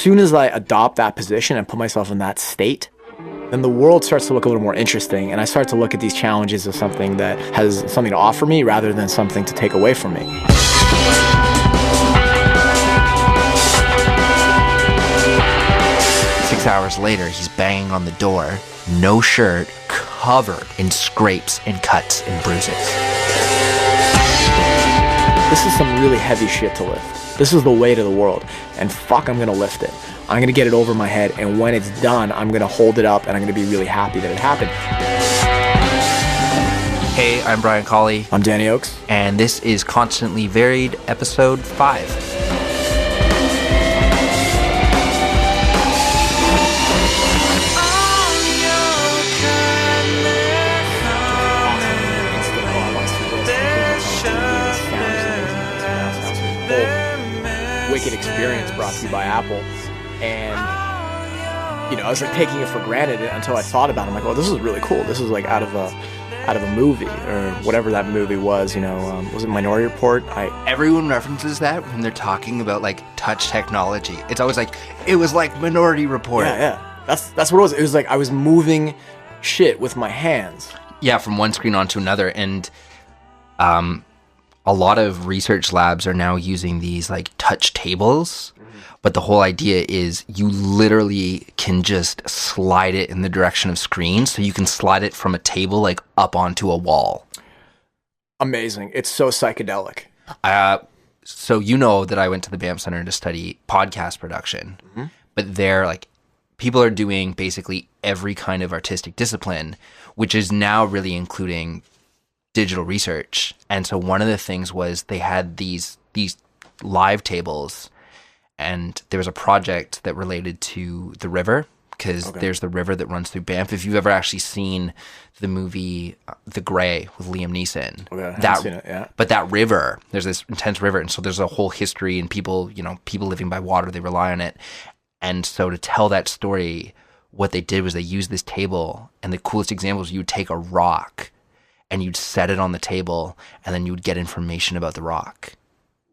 soon as I adopt that position and put myself in that state, then the world starts to look a little more interesting, and I start to look at these challenges as something that has something to offer me rather than something to take away from me. 6 hours later, he's banging on the door, no shirt, covered in scrapes and cuts and bruises. This is some really heavy shit to lift. This is the weight of the world, and fuck, I'm gonna lift it. I'm gonna get it over my head, and when it's done, I'm gonna hold it up, and I'm gonna be really happy that it happened. Hey, I'm Brian Cauley. I'm Dhani Oks. And this is Constantly Varied, episode 5. Wicked experience brought to you by Apple, and I was like taking it for granted until I thought about it. I'm like, oh, this is really cool. This is like out of a movie or whatever that movie was. Was it Minority Report? Everyone references that when they're talking about like touch technology. It's always like it was like Minority Report. Yeah. That's what it was. It was like I was moving shit with my hands. Yeah, from one screen onto another, and a lot of research labs are now using these like touch tables, but the whole idea is you literally can just slide it in the direction of screen, so you can slide it from a table like up onto a wall. Amazing. It's so psychedelic. So you know that I went to the BAM Center to study podcast production, but there like people are doing basically every kind of artistic discipline, which is now really including digital research. And so one of the things was they had these live tables, and there was a project that related to the river, because there's the river that runs through Banff. If you've ever actually seen the movie The Grey with Liam Neeson, I haven't seen it, yeah. But that river, there's this intense river, and so there's a whole history, and people living by water, they rely on it. And so to tell that story, what they did was they used this table, and the coolest example is you would take a rock and you'd set it on the table, and then you would get information about the rock.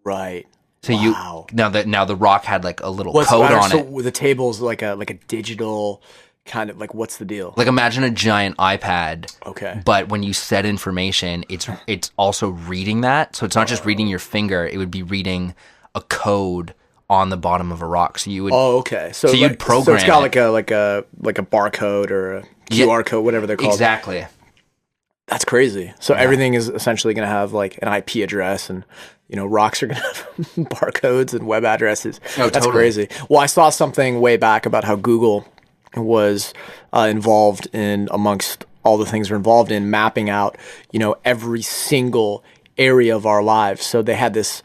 Right. So wow. now the rock had like a little code on it. So the table's like a digital kind of like, what's the deal? Like imagine a giant iPad. Okay. But when you set information, it's also reading that. So it's not just reading your finger; it would be reading a code on the bottom of a rock. So you would. Oh, okay. So you'd program. So it's got like a barcode or a QR code, whatever they're called. Exactly. That's crazy. So everything is essentially going to have like an IP address, and rocks are going to have barcodes and web addresses. Oh, that's totally crazy. Well, I saw something way back about how Google was involved in, amongst all the things they're involved in, mapping out every single area of our lives. So they had this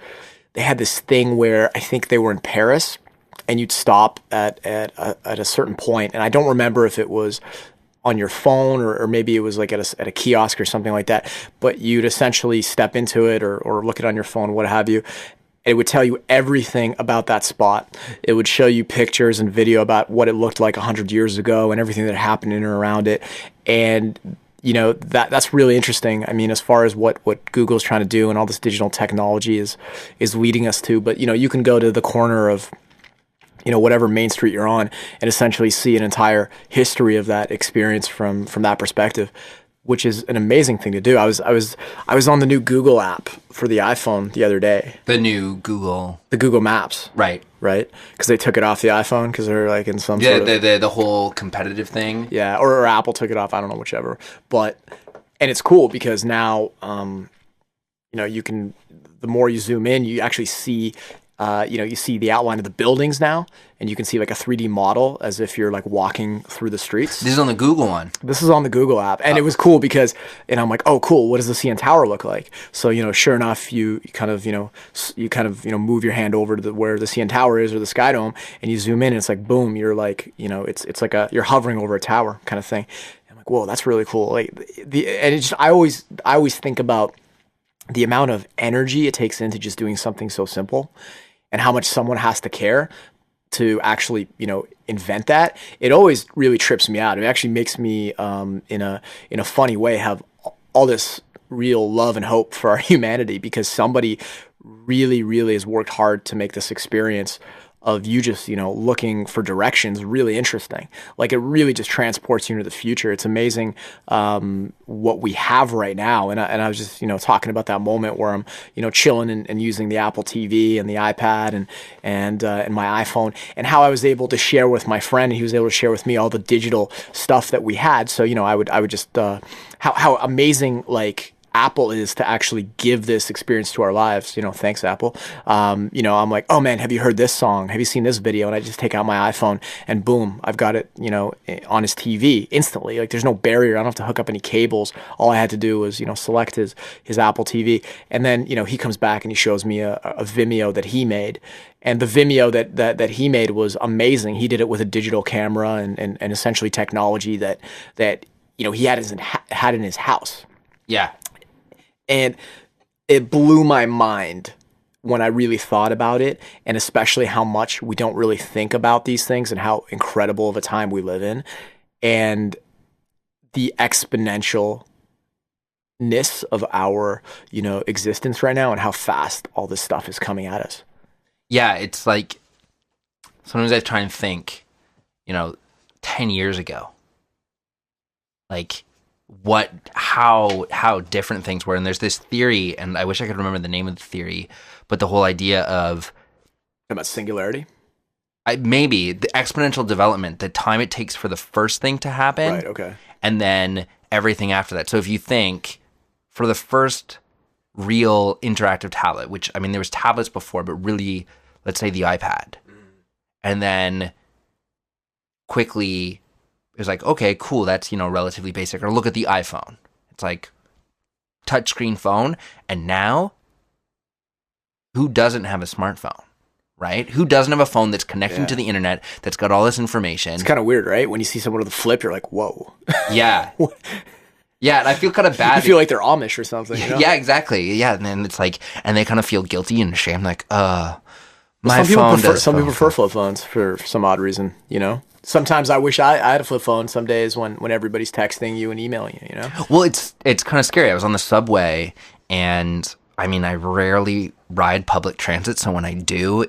thing where I think they were in Paris, and you'd stop at a certain point, and I don't remember if it was on your phone or maybe it was like at a kiosk or something like that, but you'd essentially step into it or look it on your phone, what have you. It would tell you everything about that spot. It would show you pictures and video about what it looked like 100 years ago and everything that happened in and around it. And that's really interesting. I mean, as far as what Google's trying to do and all this digital technology is leading us to, but you can go to the corner of whatever main street you're on and essentially see an entire history of that experience from that perspective, which is an amazing thing to do. I was on the new Google app for the iPhone the other day. The new Google. The Google Maps. Right. Because they took it off the iPhone because they're like in some sort of... the whole competitive thing. Yeah, or Apple took it off. I don't know, whichever. And it's cool because now, you can... The more you zoom in, you actually see... you see the outline of the buildings now, and you can see like a 3D model as if you're like walking through the streets. This is on the Google one. This is on the Google app, and it was cool because, and I'm like, oh, cool. What does the CN Tower look like? So sure enough, you kind of move your hand over to where the CN Tower is or the Sky Dome, and you zoom in, and it's like boom, you're like it's like you're hovering over a tower kind of thing. I'm like, whoa, that's really cool. Like I always think about the amount of energy it takes into just doing something so simple, and how much someone has to care to actually, invent that. It always really trips me out. It actually makes me, in a funny way, have all this real love and hope for our humanity, because somebody really, really has worked hard to make this experience of you just, looking for directions really interesting. Like it really just transports you into the future. It's amazing what we have right now. And I was just, talking about that moment where I'm, chilling and using the Apple TV and the iPad and my iPhone, and how I was able to share with my friend, and he was able to share with me all the digital stuff that we had. So, I would just, how amazing, like, Apple is to actually give this experience to our lives. Thanks, Apple. I'm like, oh man, have you heard this song? Have you seen this video? And I just take out my iPhone and boom, I've got it, on his TV instantly. Like there's no barrier. I don't have to hook up any cables. All I had to do was, select his Apple TV. And then, he comes back and he shows me a Vimeo that he made. And the Vimeo that he made was amazing. He did it with a digital camera and essentially technology that he had in his house. Yeah. And it blew my mind when I really thought about it, and especially how much we don't really think about these things and how incredible of a time we live in, and the exponentialness of our, existence right now, and how fast all this stuff is coming at us. Yeah, it's like sometimes I try and think, 10 years ago, like how different things were. And there's this theory, and I wish I could remember the name of the theory, but the whole idea of about singularity, maybe the exponential development, the time it takes for the first thing to happen, right? Okay, and then everything after that. So if you think for the first real interactive tablet, which there was tablets before, but really, let's say the iPad, and then quickly it was like, okay, cool, that's, relatively basic. Or look at the iPhone. It's like touchscreen phone. And now, who doesn't have a smartphone, right? Who doesn't have a phone that's connecting to the internet, that's got all this information? It's kind of weird, right? When you see someone with a flip, you're like, whoa. Yeah. Yeah, and I feel kind of bad. You feel like they're Amish or something. Yeah, exactly. Yeah, and then it's like, and they kind of feel guilty and ashamed, like, my some phone some people prefer flip phones for some odd reason, Sometimes I wish I had a flip phone some days when everybody's texting you and emailing you, Well, it's kind of scary. I was on the subway, and I rarely ride public transit, so when I do,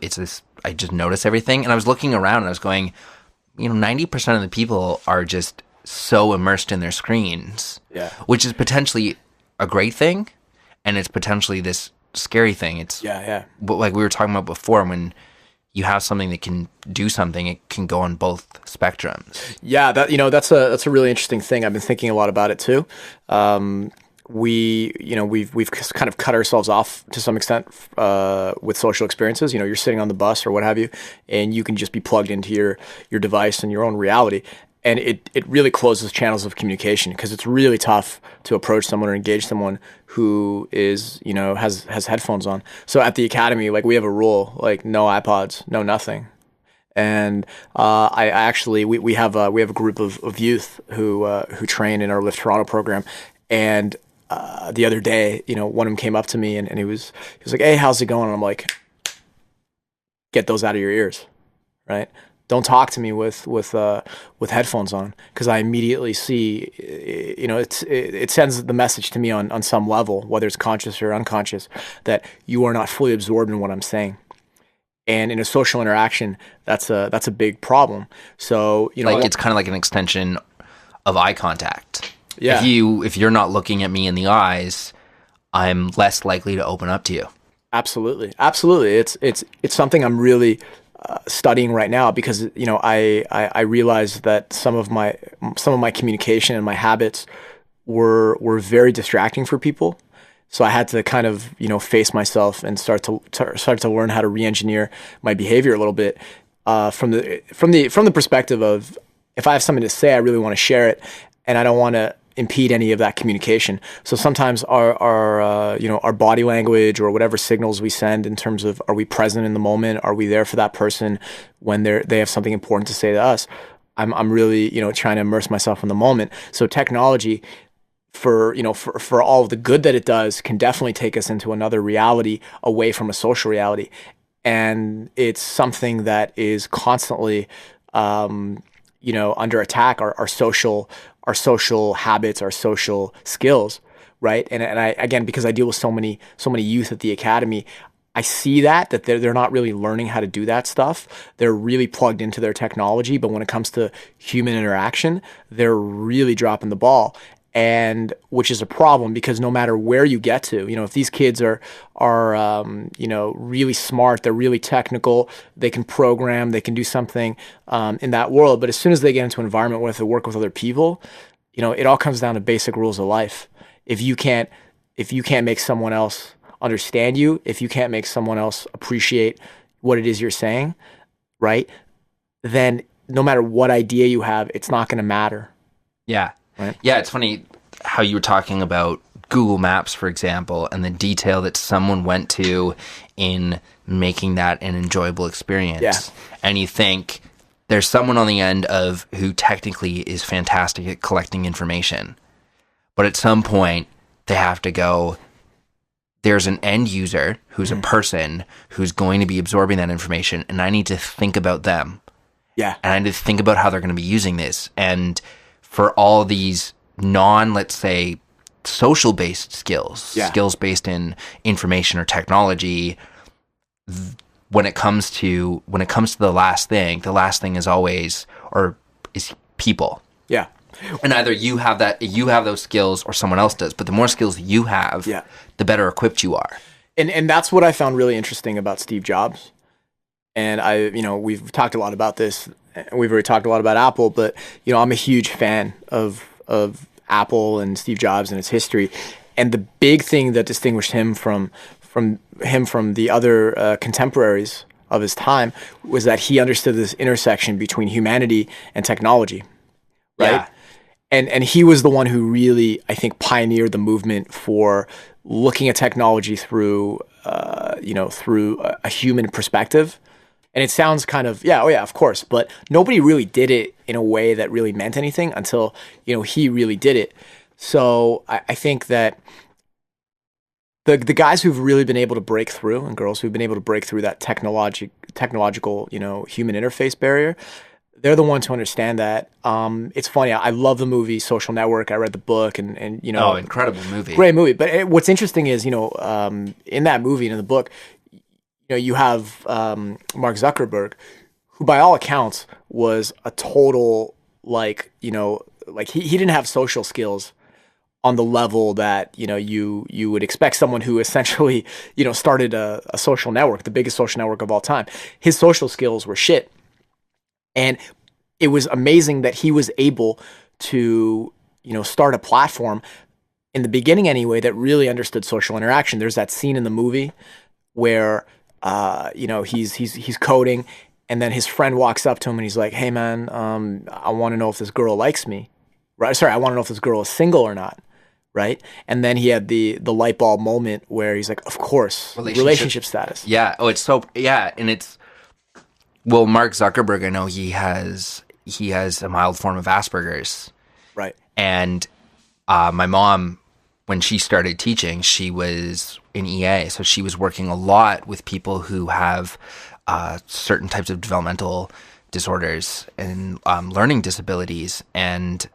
I just notice everything. And I was looking around, and I was going, 90% of the people are just so immersed in their screens, which is potentially a great thing, and it's potentially this scary thing. It's like we were talking about before, when you have something that can do something, it can go on both spectrums. Yeah, that's a really interesting thing. I've been thinking a lot about it too. We've kind of cut ourselves off to some extent with social experiences. You're sitting on the bus or what have you, and you can just be plugged into your device and your own reality. And it really closes channels of communication, because it's really tough to approach someone or engage someone who is, has headphones on. So at the academy, like, we have a rule, like, no iPods, no nothing. And I actually we have a group of youth who train in our Lift Toronto program, and the other day, one of them came up to me and he was like, "Hey, how's it going?" And I'm like, "Get those out of your ears, right? Don't talk to me with headphones on," because I immediately see, it sends the message to me on some level, whether it's conscious or unconscious, that you are not fully absorbed in what I'm saying. And in a social interaction, that's a big problem. So, it's kind of like an extension of eye contact. Yeah. If you're not looking at me in the eyes, I'm less likely to open up to you. Absolutely. It's something I'm really studying right now, because I realized that some of my communication and my habits were very distracting for people. So I had to kind of face myself and start to learn how to re-engineer my behavior a little bit from the perspective of, if I have something to say, I really want to share it, and I don't want to impede any of that communication. So sometimes our body language or whatever signals we send in terms of, are we present in the moment? Are we there for that person when they have something important to say to us? I'm really trying to immerse myself in the moment. So technology, for all of the good that it does, can definitely take us into another reality away from a social reality, and it's something that is constantly under attack. Our social habits, our social skills, right? And I, again, because I deal with so many youth at the academy, I see that they're not really learning how to do that stuff. They're really plugged into their technology, but when it comes to human interaction, they're really dropping the ball. And which is a problem, because no matter where you get to, if these kids are really smart, they're really technical, they can program, they can do something in that world. But as soon as they get into an environment where they have to work with other people, it all comes down to basic rules of life. If you can't make someone else understand you, if you can't make someone else appreciate what it is you're saying, right, then no matter what idea you have, it's not going to matter. Yeah. Right? Yeah, it's funny how you were talking about Google Maps, for example, and the detail that someone went to in making that an enjoyable experience. Yeah. And you think there's someone on the end of who technically is fantastic at collecting information. But at some point, they have to go, there's an end user who's a person who's going to be absorbing that information, and I need to think about them. Yeah. And I need to think about how they're going to be using this. And for all these let's say, social-based skills, skills based in information or technology, when it comes to the last thing is always, or is people. Yeah. And either you have those skills, or someone else does. But the more skills you have, the better equipped you are. And that's what I found really interesting about Steve Jobs. And we've talked a lot about this. We've already talked a lot about Apple, but I'm a huge fan of Apple and Steve Jobs and its history. And the big thing that distinguished him from the other contemporaries of his time was that he understood this intersection between humanity and technology, right? Yeah. And he was the one who really, I think, pioneered the movement for looking at technology through a human perspective. And it sounds kind of, of course, but nobody really did it in a way that really meant anything until, he really did it. So I think that the guys who've really been able to break through, and girls who've been able to break through that technological, human interface barrier, they're the ones who understand that. It's funny. I love the movie Social Network. I read the book, and incredible movie, great movie. But what's interesting is, in that movie and in the book, you have Mark Zuckerberg, who by all accounts was a total he didn't have social skills on the level that you would expect someone who essentially started a social network, the biggest social network of all time. His social skills were shit, and it was amazing that he was able to start a platform in the beginning anyway that really understood social interaction. There's that scene in the movie where he's coding, and then his friend walks up to him and he's like, "Hey man, I want to know if this girl likes me." Right? Sorry, I want to know if this girl is single or not. Right? And then he had the light bulb moment where he's like, "Of course, relationship status." Yeah. Oh, it's so, yeah. And it's, well, Mark Zuckerberg, I know he has a mild form of Asperger's. Right. And my mom, when she started teaching, she was in EA, so she was working a lot with people who have certain types of developmental disorders and learning disabilities. And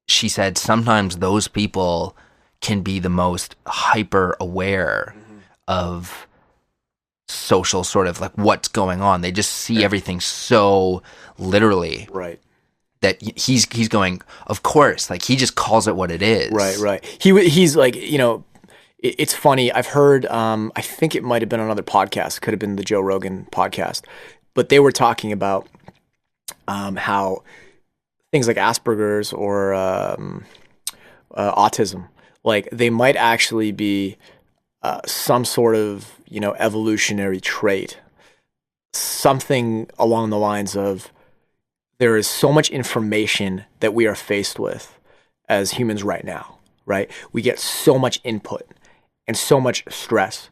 she said sometimes those people can be the most hyper aware of social sort of what's going on. They just see everything so literally. Right. That he's going, of course, he just calls it what it is. Right. He's it's funny. I've heard, I think it might have been on another podcast, could have been the Joe Rogan podcast, but they were talking about how things like Asperger's or autism, they might actually be some sort of, evolutionary trait, something along the lines of, there is so much information that we are faced with as humans right now, right? We get so much input and so much stress.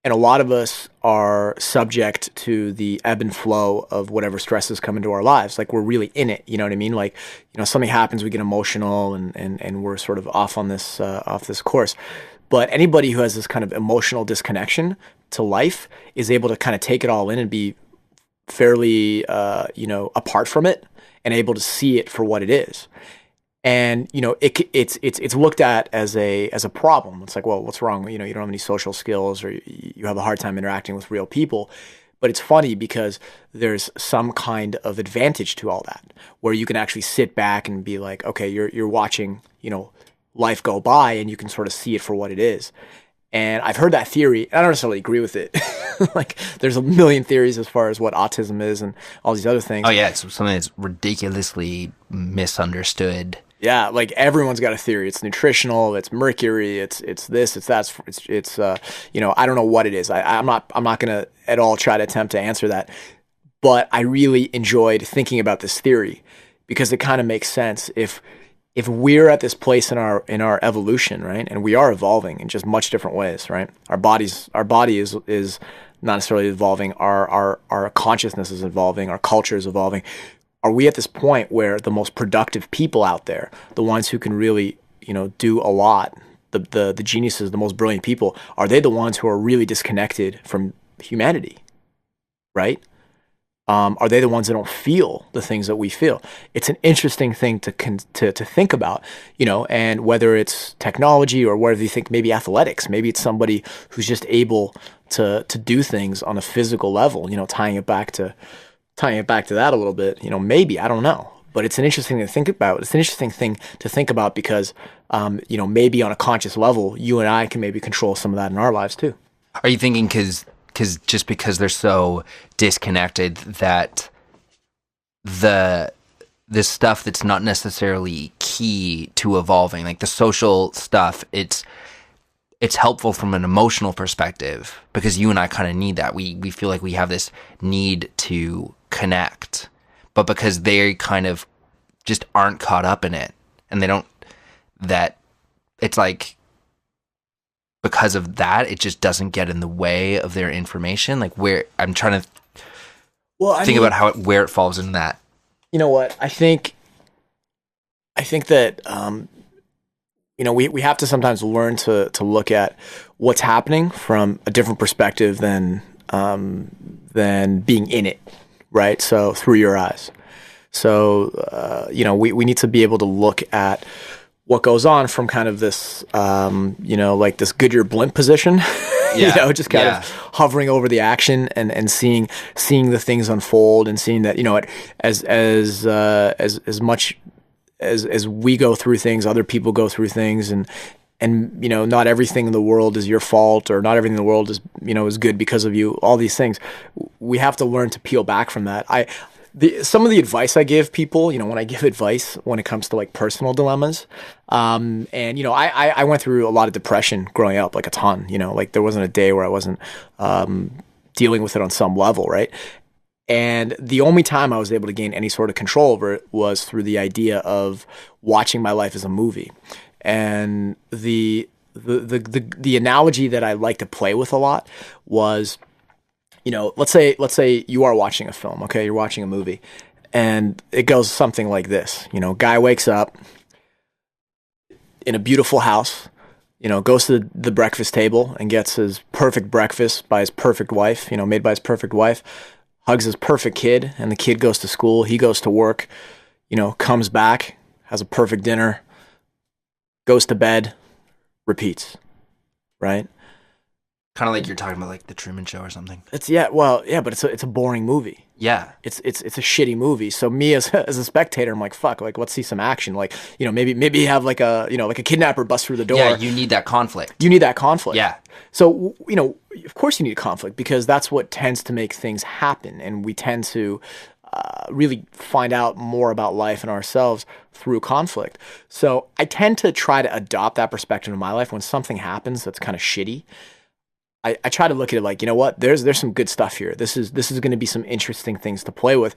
And a lot of us are subject to the ebb and flow of whatever stresses come into our lives. We're really in it, you know what I mean? Something happens, we get emotional and we're sort of off on this course. But anybody who has this kind of emotional disconnection to life is able to kind of take it all in and be fairly, apart from it and able to see it for what it is. And it's looked at as a problem. It's like, well, what's wrong? You don't have any social skills, or you have a hard time interacting with real people. But it's funny because there's some kind of advantage to all that, where you can actually sit back and be like, okay, you're watching, life go by, and you can sort of see it for what it is. And I've heard that theory. I don't necessarily agree with it. Like, there's a million theories as far as what autism is and all these other things. Oh yeah, it's something that's ridiculously misunderstood. Yeah, like everyone's got a theory. It's nutritional. It's mercury. It's this. It's that. It's I don't know what it is. I'm not gonna at all try to attempt to answer that. But I really enjoyed thinking about this theory because it kind of makes sense. If we're at this place in our evolution, right, and we are evolving in just much different ways, right? Our body is not necessarily evolving. Our consciousness is evolving. Our culture is evolving. Are we at this point where the most productive people out there, the ones who can really, do a lot, the geniuses, the most brilliant people, are they the ones who are really disconnected from humanity, right? Are they the ones that don't feel the things that we feel? It's an interesting thing to think about, and whether it's technology or whether you think maybe athletics, maybe it's somebody who's just able to do things on a physical level, tying it back to that a little bit, maybe, I don't know. But it's an interesting thing to think about. It's an interesting thing to think about because, maybe on a conscious level, you and I can maybe control some of that in our lives too. Are you thinking because they're so disconnected that the stuff that's not necessarily key to evolving, like the social stuff, it's helpful from an emotional perspective because you and I kind of need that. We feel like we have this need to connect, but because they kind of just aren't caught up in it, and they don't, that it's like, because of that, it just doesn't get in the way of their information. Like, where I'm trying to think about where it falls in that. You know what? I think that we have to sometimes learn to look at what's happening from a different perspective than being in it, right? So through your eyes. So we need to be able to look at what goes on from kind of this, like this Goodyear blimp position, just kind of hovering over the action and seeing the things unfold and seeing that, as much as we go through things, other people go through things, and not everything in the world is your fault, or not everything in the world is, is good because of you. All these things, we have to learn to peel back from that. Some of the advice I give people, when I give advice when it comes to like personal dilemmas, and I went through a lot of depression growing up, like a ton, like there wasn't a day where I wasn't dealing with it on some level, right? And the only time I was able to gain any sort of control over it was through the idea of watching my life as a movie. And the analogy that I like to play with a lot was, let's say you are watching a film, okay? You're watching a movie, and it goes something like this. Guy wakes up in a beautiful house, goes to the breakfast table and gets his perfect breakfast by his perfect wife, made by his perfect wife, hugs his perfect kid, and the kid goes to school, he goes to work, comes back, has a perfect dinner, goes to bed, repeats, right? Kind of like you're talking about like the Truman Show or something. But it's a boring movie. Yeah, it's a shitty movie. So me as a spectator, I'm like, fuck, like let's see some action. Like maybe have like a like a kidnapper bust through the door. Yeah, you need that conflict. Yeah. So of course you need conflict because that's what tends to make things happen, and we tend to really find out more about life and ourselves through conflict. So I tend to try to adopt that perspective in my life when something happens that's kind of shitty. I try to look at it like, what, there's some good stuff here. This is going to be some interesting things to play with.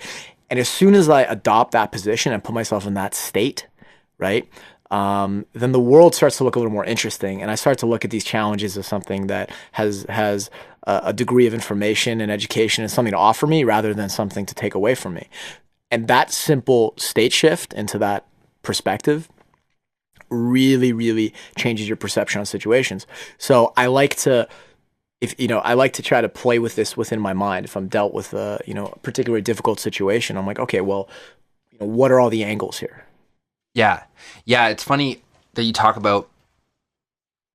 And as soon as I adopt that position and put myself in that state, right, then the world starts to look a little more interesting. And I start to look at these challenges as something that has a degree of information and education and something to offer me rather than something to take away from me. And that simple state shift into that perspective really, really changes your perception on situations. So I like to try to play with this within my mind. If I'm dealt with a particularly difficult situation, I'm like, okay, well, what are all the angles here? Yeah. Yeah, it's funny that you talk about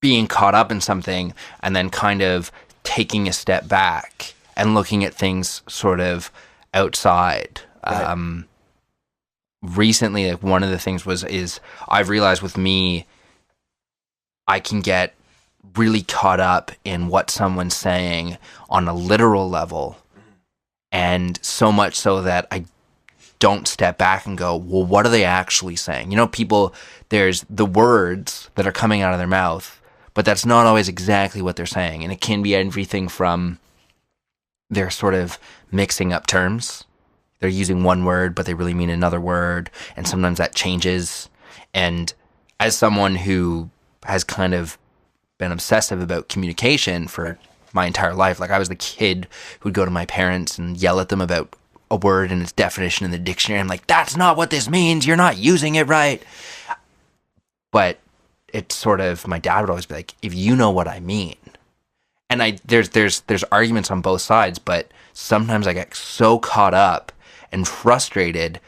being caught up in something and then kind of taking a step back and looking at things sort of outside. Right. Recently, like one of the things is I've realized with me, I can get really caught up in what someone's saying on a literal level, and so much so that I don't step back and go, well, what are they actually saying? You know, people, there's the words that are coming out of their mouth, but that's not always exactly what they're saying. And it can be everything from they're sort of mixing up terms. They're using one word, but they really mean another word. And sometimes that changes. And as someone who has kind of been obsessive about communication for my entire life, like I was the kid who'd go to my parents and yell at them about a word and its definition in the dictionary. I'm like, that's not what this means. You're not using it right. But it's sort of, my dad would always be like, if you know what I mean. And there's arguments on both sides, but sometimes I get so caught up and frustrated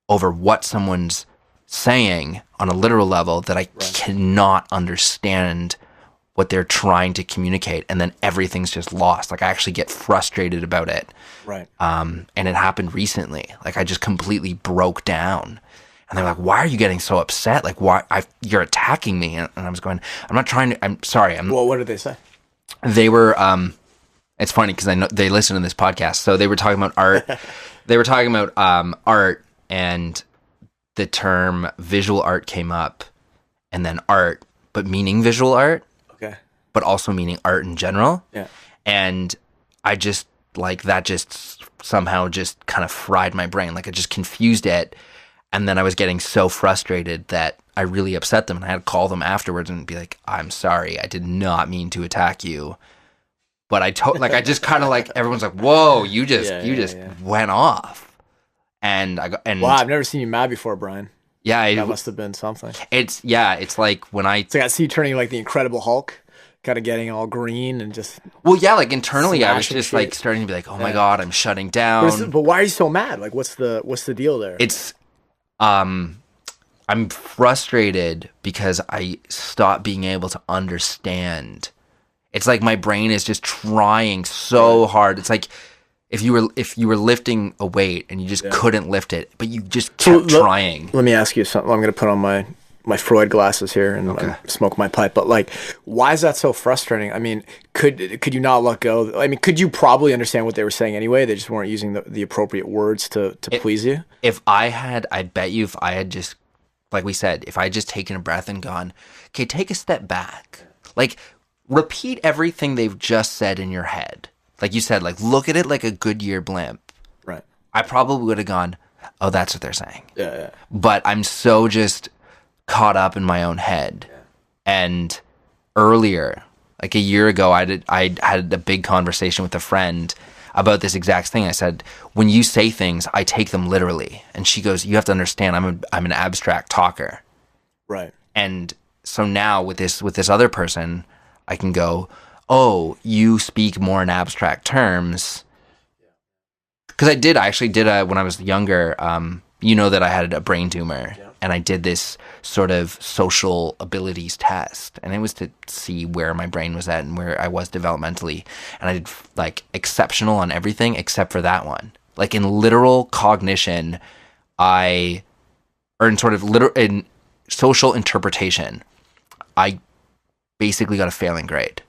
over what someone's saying on a literal level that I cannot understand what they're trying to communicate, and then everything's just lost. Like I actually get frustrated about it. Right. And it happened recently. Like I just completely broke down. And they're like, why are you getting so upset? Like, why you're attacking me? And I was going, I'm not trying to, I'm sorry. Well, what did they say? They were, it's funny because I know they listen to this podcast. So they were talking about art. They were talking about art, and the term visual art came up, and then art, but meaning visual art. Okay. But also meaning art in general. Yeah. And I just, like, that just somehow just kind of fried my brain. Like, I just confused it. And then I was getting so frustrated that I really upset them. And I had to call them afterwards and be like, I'm sorry. I did not mean to attack you. But I just kind of like, everyone's like, whoa, you just went off. And wow, I've never seen you mad before, Brian. Yeah. That must have been something. It's like when It's like I see you turning like the Incredible Hulk, kind of getting all green and just. Well, yeah, like internally, I was just like starting to be like, oh my God, I'm shutting down. But why are you so mad? Like, what's the deal there? It's, I'm frustrated because I stopped being able to understand. It's like my brain is just trying so hard. It's like if you were lifting a weight and you just couldn't lift it, but you just kept trying. Let me ask you something. I'm going to put on my Freud glasses here and smoke my pipe. But like, why is that so frustrating? I mean, could you not let go? I mean, could you probably understand what they were saying anyway? They just weren't using the appropriate words to please you. I bet you if I had just, like we said, if I had just taken a breath and gone, okay, take a step back, like repeat everything they've just said in your head. Like you said, like look at it like a Goodyear blimp. Right. I probably would have gone, oh, that's what they're saying. Yeah. But I'm so just caught up in my own head. Yeah. And earlier, like a year ago, I had a big conversation with a friend about this exact thing. I said, when you say things, I take them literally. And she goes, you have to understand, I'm an abstract talker. Right. And so now with this other person, I can go, oh, you speak more in abstract terms. Because I actually did when I was younger, you know that I had a brain tumor. Yeah. And I did this sort of social abilities test. And it was to see where my brain was at and where I was developmentally. And I did like exceptional on everything except for that one. Like in literal cognition, or in sort of in social interpretation, I basically got a failing grade.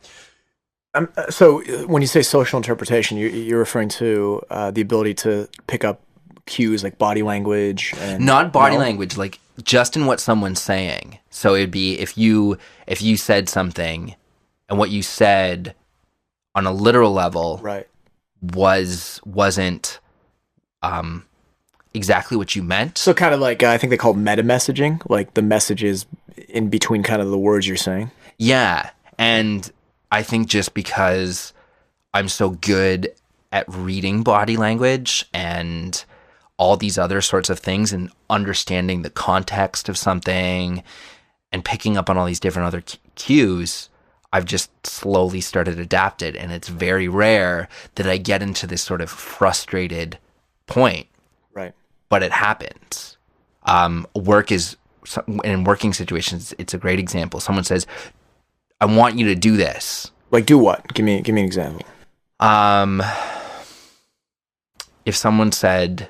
So when you say social interpretation, you're referring to the ability to pick up cues like body language and not body language, like just in what someone's saying. So it'd be if you said something and what you said on a literal level wasn't exactly what you meant. So kind of like I think they call it meta messaging, like the messages in between kind of the words you're saying. Yeah. And I think just because I'm so good at reading body language and all these other sorts of things and understanding the context of something and picking up on all these different other cues, I've just slowly started adapted. And it's very rare that I get into this sort of frustrated point. Right. But it happens. Work is in working situations, it's a great example. Someone says, I want you to do this. Like do what? Give me an example. If someone said,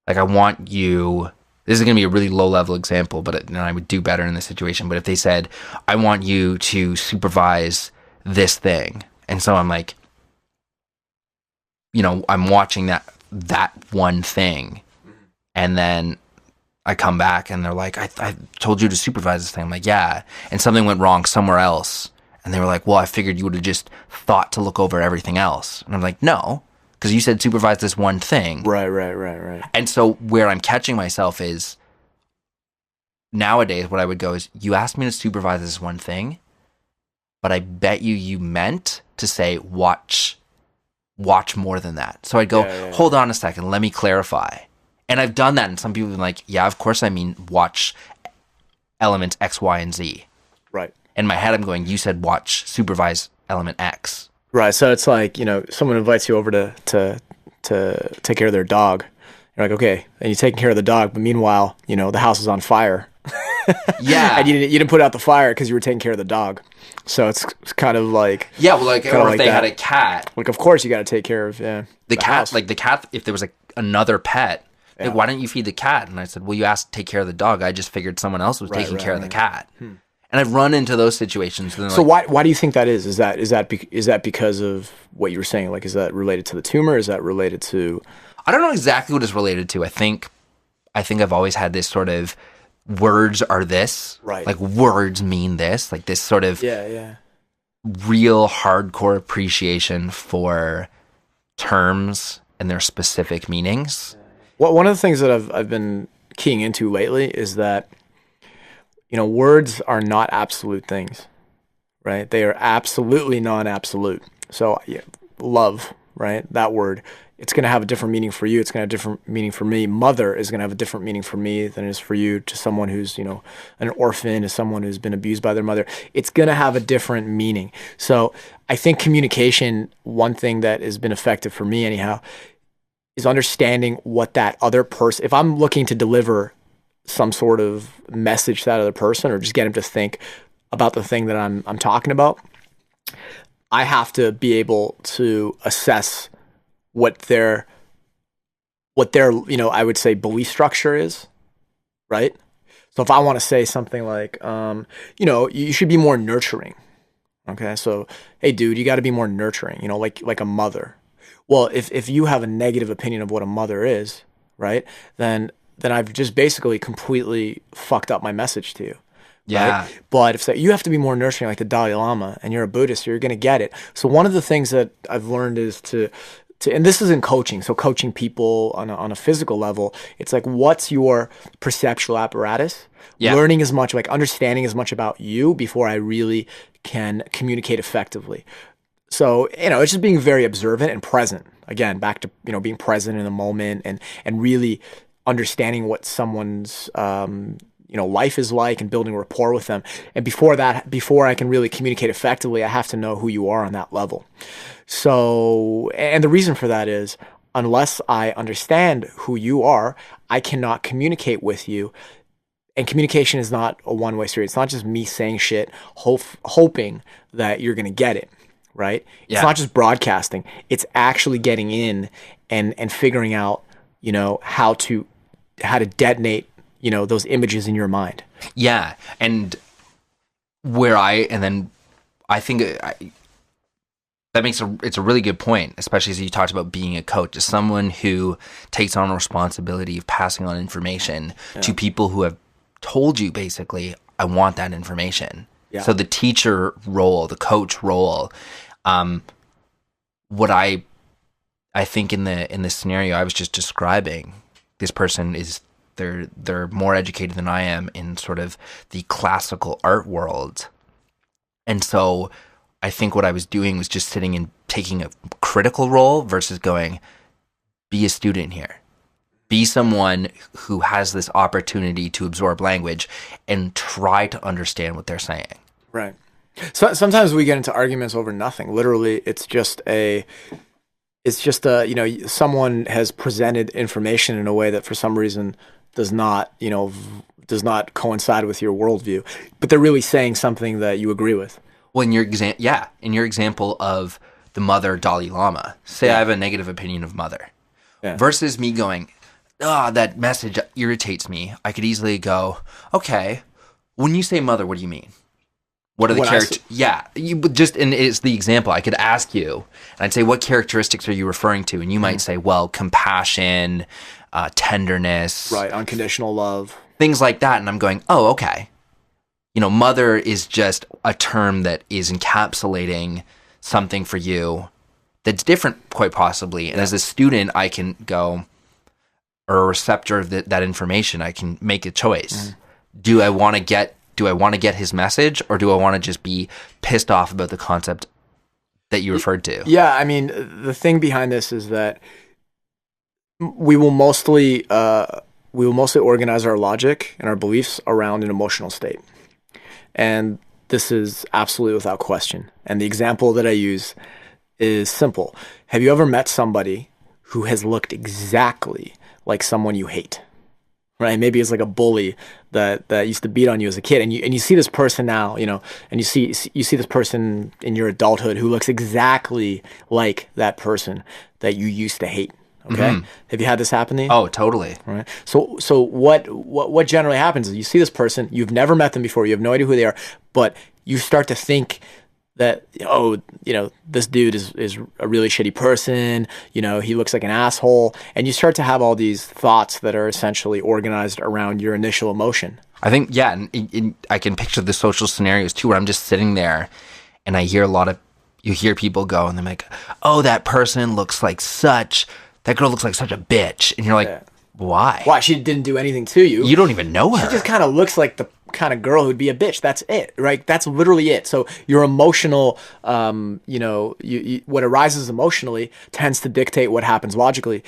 like, I want you, this is going to be a really low level example, but I would do better in this situation. But if they said, I want you to supervise this thing. And so I'm like, I'm watching that one thing. And then I come back and they're like, I told you to supervise this thing. I'm like, yeah. And something went wrong somewhere else. And they were like, well, I figured you would have just thought to look over everything else. And I'm like, no, because you said supervise this one thing. Right. And so where I'm catching myself is nowadays what I would go is, you asked me to supervise this one thing, but I bet you meant to say watch more than that. So I'd go, hold on a second, let me clarify. And I've done that, and some people have been like, yeah, of course I mean watch elements X, Y, and Z. Right. In my head, I'm going, you said watch, supervise element X. Right. So it's like, someone invites you over to take care of their dog. You're like, okay, and you're taking care of the dog, but meanwhile, the house is on fire. Yeah. And you didn't put out the fire because you were taking care of the dog. So it's kind of like, yeah, well, like, or if they had a cat. Like, of course you got to take care of the cat. House. Like the cat, if there was another pet, like, why didn't you feed the cat? And I said, well, you asked to take care of the dog. I just figured someone else was taking care of the cat. And I've run into those situations. So why do you think that is? Is that because of what you were saying? Like, is that related to the tumor? Is that related to? I don't know exactly what it's related to. I think I've always had this sort of words are this, right? Like words mean this, like this sort of real hardcore appreciation for terms and their specific meanings. Well, one of the things that I've been keying into lately is that words are not absolute things, right? They are absolutely non-absolute. So love, right? That word, it's going to have a different meaning for you. It's going to have a different meaning for me. Mother is going to have a different meaning for me than it is for you. To someone who's, an orphan, to someone who's been abused by their mother, it's going to have a different meaning. So I think communication, one thing that has been effective for me anyhow, is understanding what that other person, if I'm looking to deliver some sort of message to that other person or just get him to think about the thing that I'm talking about, I have to be able to assess what their I would say belief structure is, right? So if I want to say something like, you should be more nurturing. Okay, so hey, dude, you got to be more nurturing. Like a mother. Well, if you have a negative opinion of what a mother is, right, then I've just basically completely fucked up my message to you. Yeah. Right? But if you have to be more nurturing like the Dalai Lama and you're a Buddhist, you're going to get it. So one of the things that I've learned is to and this is in coaching. So coaching people on a physical level, it's like, what's your perceptual apparatus? Yeah. Learning as much, like understanding as much about you before I really can communicate effectively. So, it's just being very observant and present. Again, back to, being present in the moment and really understanding what someone's, life is like and building rapport with them. And before I can really communicate effectively, I have to know who you are on that level. So, and the reason for that is, unless I understand who you are, I cannot communicate with you. And communication is not a one-way street. It's not just me saying shit, hoping that you're going to get it. Right? Yeah. It's not just broadcasting. It's actually getting in and figuring out, how to detonate, those images in your mind. Yeah. And I think it's a really good point, especially as you talked about being a coach, as someone who takes on a responsibility of passing on information to people who have told you basically, I want that information. Yeah. So the teacher role, the coach role, what I think in this scenario I was just describing, this person is they're more educated than I am in sort of the classical art world, and so I think what I was doing was just sitting and taking a critical role versus going, be a student here. Be someone who has this opportunity to absorb language and try to understand what they're saying. Right. So sometimes we get into arguments over nothing. Literally, it's just someone has presented information in a way that for some reason does not does not coincide with your worldview, but they're really saying something that you agree with. Well, in your example of the mother Dalai Lama, say I have a negative opinion of mother, versus me going, that message irritates me. I could easily go, okay, when you say mother, what do you mean? What are the characters? Yeah, and it's the example. I could ask you, and I'd say, what characteristics are you referring to? And you might say, well, compassion, tenderness, right, unconditional love, things like that. And I'm going, oh, okay. Mother is just a term that is encapsulating something for you that's different, quite possibly. And as a student, I can go, or a receptor of that information, I can make a choice. Do I want to get his message, or do I want to just be pissed off about the concept that you referred to? Yeah, I mean, the thing behind this is that we will mostly organize our logic and our beliefs around an emotional state. And this is absolutely without question. And the example that I use is simple. Have you ever met somebody who has looked exactly like someone you hate? Right? Maybe it's like a bully that used to beat on you as a kid, and you see this person now, and you see this person in your adulthood who looks exactly like that person that you used to hate. Okay, have you had this happen to you? Oh, totally. Right. So what generally happens is you see this person, you've never met them before, you have no idea who they are, but you start to think that, this dude is a really shitty person, he looks like an asshole, and you start to have all these thoughts that are essentially organized around your initial emotion. I think, and I can picture the social scenarios too, where I'm just sitting there and I hear you hear people go, and they're like, oh, that girl looks like such a bitch. And you're like, why? Why? She didn't do anything to you. You don't even know her. She just kind of looks like the kind of girl who'd be a bitch. That's it, right? That's literally it. So your emotional, what arises emotionally tends to dictate what happens logically.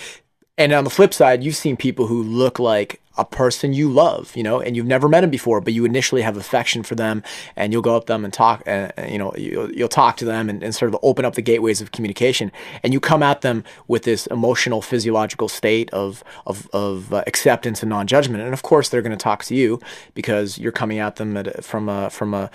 And on the flip side, you've seen people who look like a person you love, and you've never met them before, but you initially have affection for them, and you'll go up to them and talk, and you'll talk to them and sort of open up the gateways of communication, and you come at them with this emotional, physiological state of acceptance and non-judgment, and of course they're going to talk to you because you're coming at them from a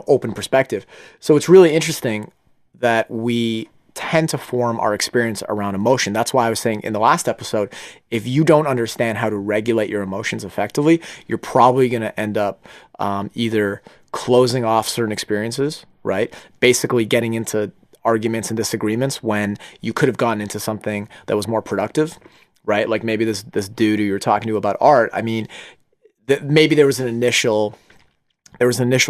open perspective. So it's really interesting that we tend to form our experience around emotion. That's why I was saying in the last episode, if you don't understand how to regulate your emotions effectively, you're probably going to end up either closing off certain experiences, right? Basically getting into arguments and disagreements when you could have gotten into something that was more productive, right? Like maybe this dude who you're talking to about art, I mean, maybe there was an initial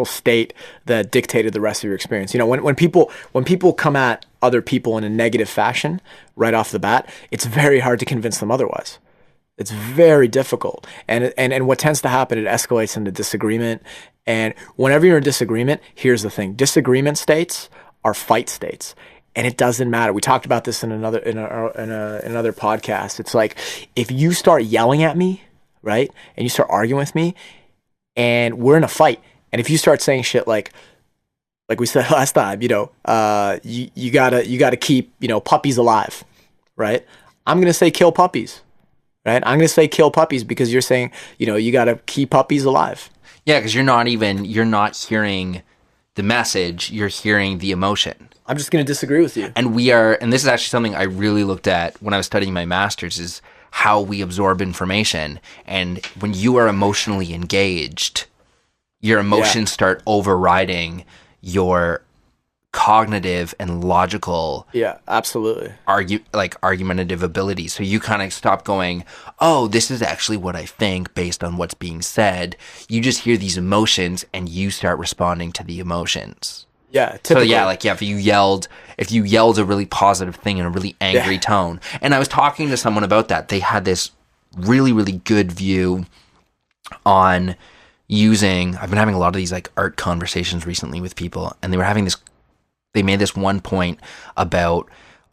state that dictated the rest of your experience. When people come at other people in a negative fashion right off the bat, it's very hard to convince them otherwise. It's very difficult. And what tends to happen, it escalates into disagreement. And whenever you're in disagreement, here's the thing. Disagreement states are fight states. And it doesn't matter. We talked about this in another podcast. It's like, if you start yelling at me, right? And you start arguing with me, and we're in a fight, and if you start saying shit like we said last time, you gotta keep, puppies alive, right? I'm gonna say kill puppies, right? I'm gonna say kill puppies because you're saying, you gotta keep puppies alive. Yeah, because you're not hearing the message, you're hearing the emotion. I'm just gonna disagree with you. And this is actually something I really looked at when I was studying my master's, is how we absorb information. And when you are emotionally engaged, your emotions start overriding your cognitive and logical absolutely argumentative ability. So you kind of stop going, oh, this is actually what I think based on what's being said. You just hear these emotions and you start responding to the emotions. Yeah. Typically. So if you yelled a really positive thing in a really angry tone. And I was talking to someone about that. They had this really, really good view on I've been having a lot of these like art conversations recently with people, and they made this one point about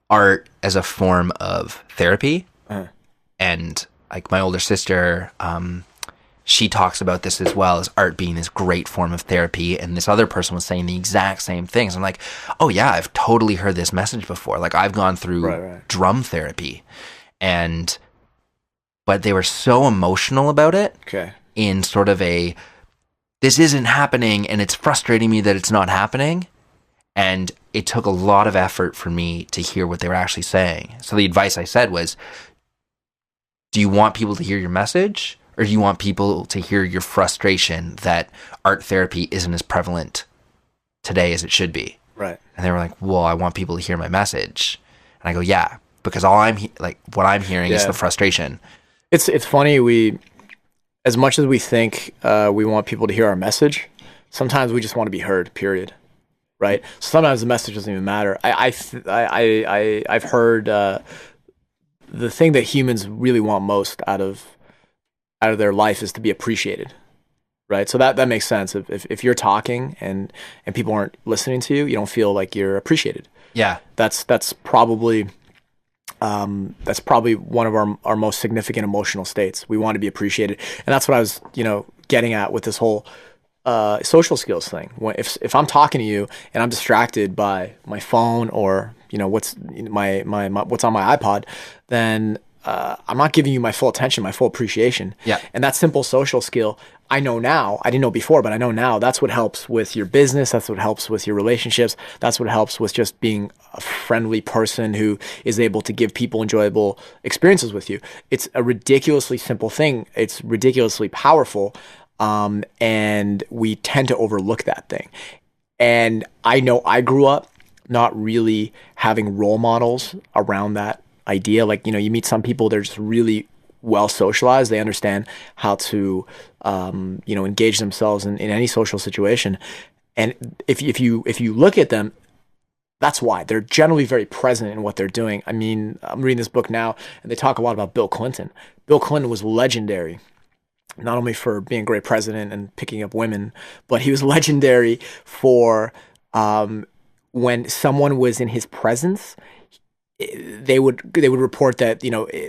art as a form of therapy. And like my older sister, she talks about this as well, as art being this great form of therapy. And this other person was saying the exact same things. I'm like, oh yeah, I've totally heard this message before. Like I've gone through drum therapy, but they were so emotional about it. Okay. in sort of a, this isn't happening and it's frustrating me that it's not happening. And it took a lot of effort for me to hear what they were actually saying. So the advice I said was, do you want people to hear your message, or do you want people to hear your frustration that art therapy isn't as prevalent today as it should be? Right. And they were like, well, I want people to hear my message. And I go, yeah, because all what I'm hearing is the frustration. It's funny, as much as we think we want people to hear our message, sometimes we just want to be heard, period. Right? Sometimes the message doesn't even matter. I've heard the thing that humans really want most out of their life is to be appreciated. Right? So that makes sense. If you're talking and people aren't listening to you, you don't feel like you're appreciated. Yeah. That's probably one of our most significant emotional states. We want to be appreciated. And that's what I was, getting at with this whole social skills thing. If I'm talking to you and I'm distracted by my phone or what's what's on my iPod, then I'm not giving you my full attention, my full appreciation. Yeah. And that simple social skill, I know now. I didn't know before, but I know now. That's what helps with your business. That's what helps with your relationships. That's what helps with just being a friendly person who is able to give people enjoyable experiences with you. It's a ridiculously simple thing. It's ridiculously powerful. And we tend to overlook that thing. And I know I grew up not really having role models around that idea. Like, you meet some people, they're just really well socialized. They understand how to, engage themselves in any social situation. And if you look at them, that's why they're generally very present in what they're doing. I mean, I'm reading this book now and they talk a lot about Bill Clinton. Bill Clinton was legendary, not only for being a great president and picking up women, but he was legendary for when someone was in his presence, they would report that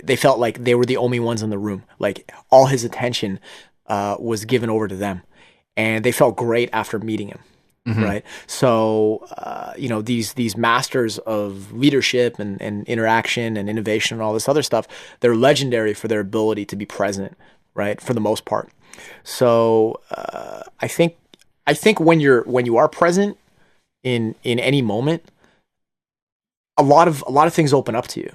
they felt like they were the only ones in the room. Like all his attention was given over to them, and they felt great after meeting him. Mm-hmm. Right. So these masters of leadership and interaction and innovation and all this other stuff, they're legendary for their ability to be present. Right, for the most part. So I think when you are present in any moment, a lot of things open up to you.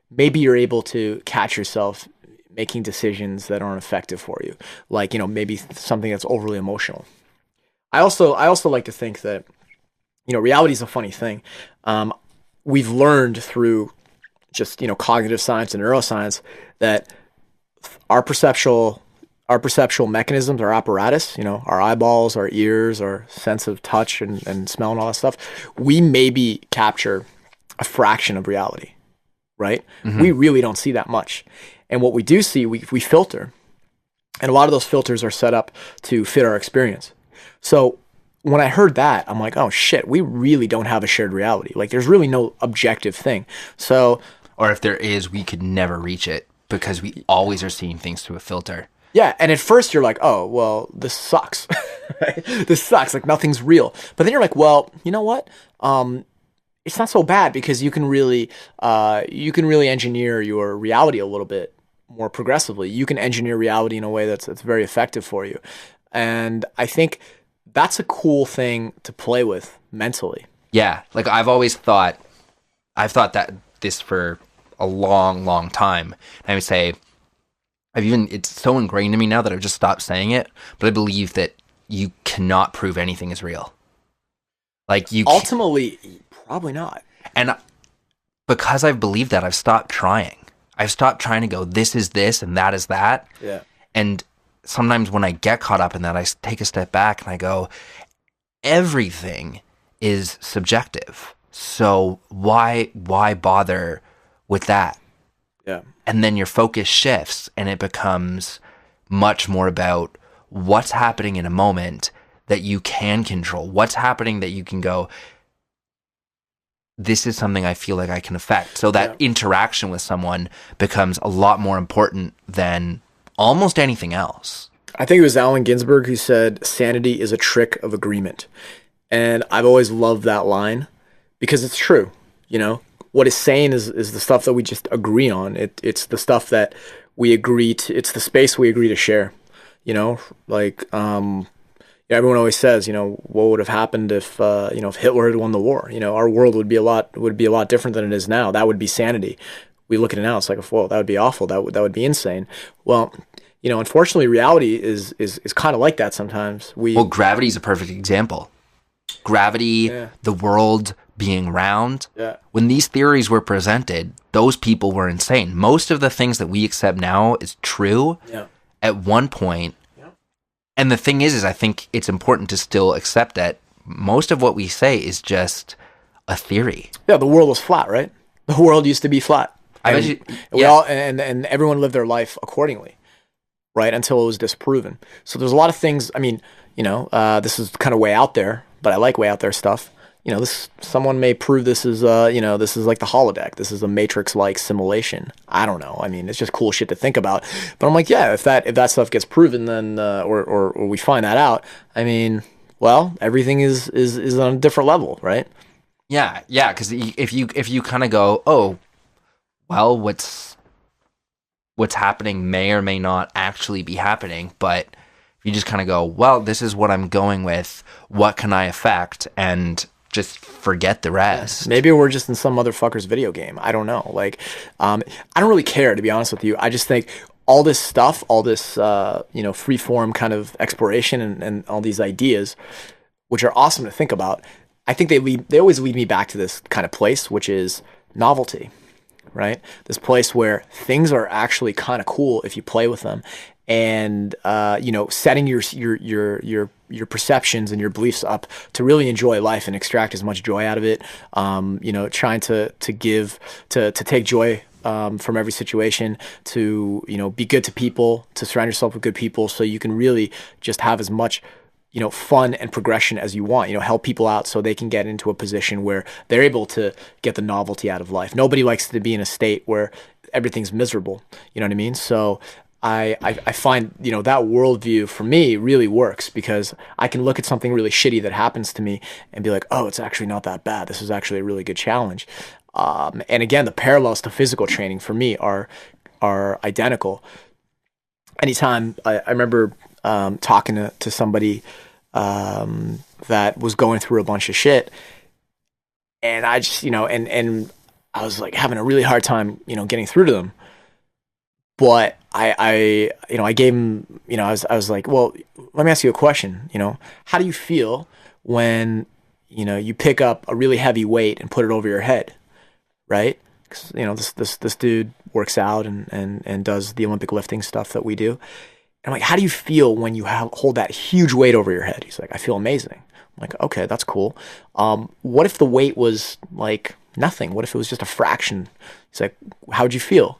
Maybe you're able to catch yourself making decisions that aren't effective for you, like maybe something that's overly emotional. I also like to think that reality is a funny thing. We've learned through just cognitive science and neuroscience that our perceptual mechanisms, our apparatus, our eyeballs, our ears, our sense of touch and smell and all that stuff, we maybe capture a fraction of reality, right? Mm-hmm. We really don't see that much. And what we do see, we filter. And a lot of those filters are set up to fit our experience. So when I heard that, I'm like, oh shit, we really don't have a shared reality. Like there's really no objective thing. So, or if there is, we could never reach it, because we always are seeing things through a filter. Yeah, and at first you're like, oh, well, this sucks. This sucks, like nothing's real. But then you're like, well, you know what? It's not so bad, because you can really engineer your reality a little bit more progressively. You can engineer reality in a way that's very effective for you. And I think that's a cool thing to play with mentally. Yeah, like I've thought that this for a long, long time. And I would say, it's so ingrained in me now that I've just stopped saying it, but I believe that you cannot prove anything is real. Like ultimately, probably not. And because I've believed that, I've stopped trying. I've stopped trying to go, this is this and that is that. Yeah. And sometimes when I get caught up in that, I take a step back and I go, everything is subjective. So why bother with that? Yeah. And then your focus shifts and it becomes much more about what's happening in a moment that you can control. What's happening that you can go, this is something I feel like I can affect. So that interaction with someone becomes a lot more important than almost anything else. I think it was Allen Ginsberg who said, sanity is a trick of agreement. And I've always loved that line because it's true. What is sane is the stuff that we just agree on. It's the stuff that we agree to. It's the space we agree to share. like everyone always says, what would have happened if if Hitler had won the war? Our world would be a lot different than it is now. That would be sanity. We look at it now, it's like, whoa, that would be awful. That would be insane. Well, unfortunately, reality is kind of like that sometimes. Well, gravity is a perfect example. Gravity, the world being round. Yeah. When these theories were presented, those people were insane. Most of the things that we accept now is true at one point. Yeah. And the thing is I think it's important to still accept that most of what we say is just a theory. Yeah, the world was flat, right? The world used to be flat. We all and everyone lived their life accordingly, right? Until it was disproven. So there's a lot of things. I mean, this is kind of way out there, but I like way out there stuff. Someone may prove this is this is like the holodeck. This is a Matrix-like simulation. I don't know. I mean, it's just cool shit to think about. But I'm like, yeah, if that stuff gets proven, then or we find that out. I mean, well, everything is on a different level, right? Yeah. Because if you kind of go, oh, well, what's happening may or may not actually be happening, but if you just kind of go, well, this is what I'm going with. What can I affect? And just forget the rest. Maybe we're just in some motherfucker's video game. I don't know. Like, I don't really care, to be honest with you. I just think all this stuff, all this, free form kind of exploration and all these ideas, which are awesome to think about, I think they always lead me back to this kind of place, which is novelty, right? This place where things are actually kind of cool if you play with them. And setting your perceptions and your beliefs up to really enjoy life and extract as much joy out of it. Trying to take joy from every situation, to be good to people, to surround yourself with good people, so you can really just have as much fun and progression as you want. Help people out so they can get into a position where they're able to get the novelty out of life. Nobody likes to be in a state where everything's miserable. You know what I mean? So I find, that worldview for me really works, because I can look at something really shitty that happens to me and be like, oh, it's actually not that bad. This is actually a really good challenge. And again, the parallels to physical training for me are identical. Anytime I remember talking to somebody that was going through a bunch of shit, and I just, and I was like having a really hard time, getting through to them. But I gave him, I was like, well, let me ask you a question. How do you feel when, you pick up a really heavy weight and put it over your head, right? 'Cause, this dude works out and does the Olympic lifting stuff that we do. And I'm like, how do you feel when you hold that huge weight over your head? He's like, I feel amazing. I'm like, okay, that's cool. What if the weight was like nothing? What if it was just a fraction? He's like, how'd you feel?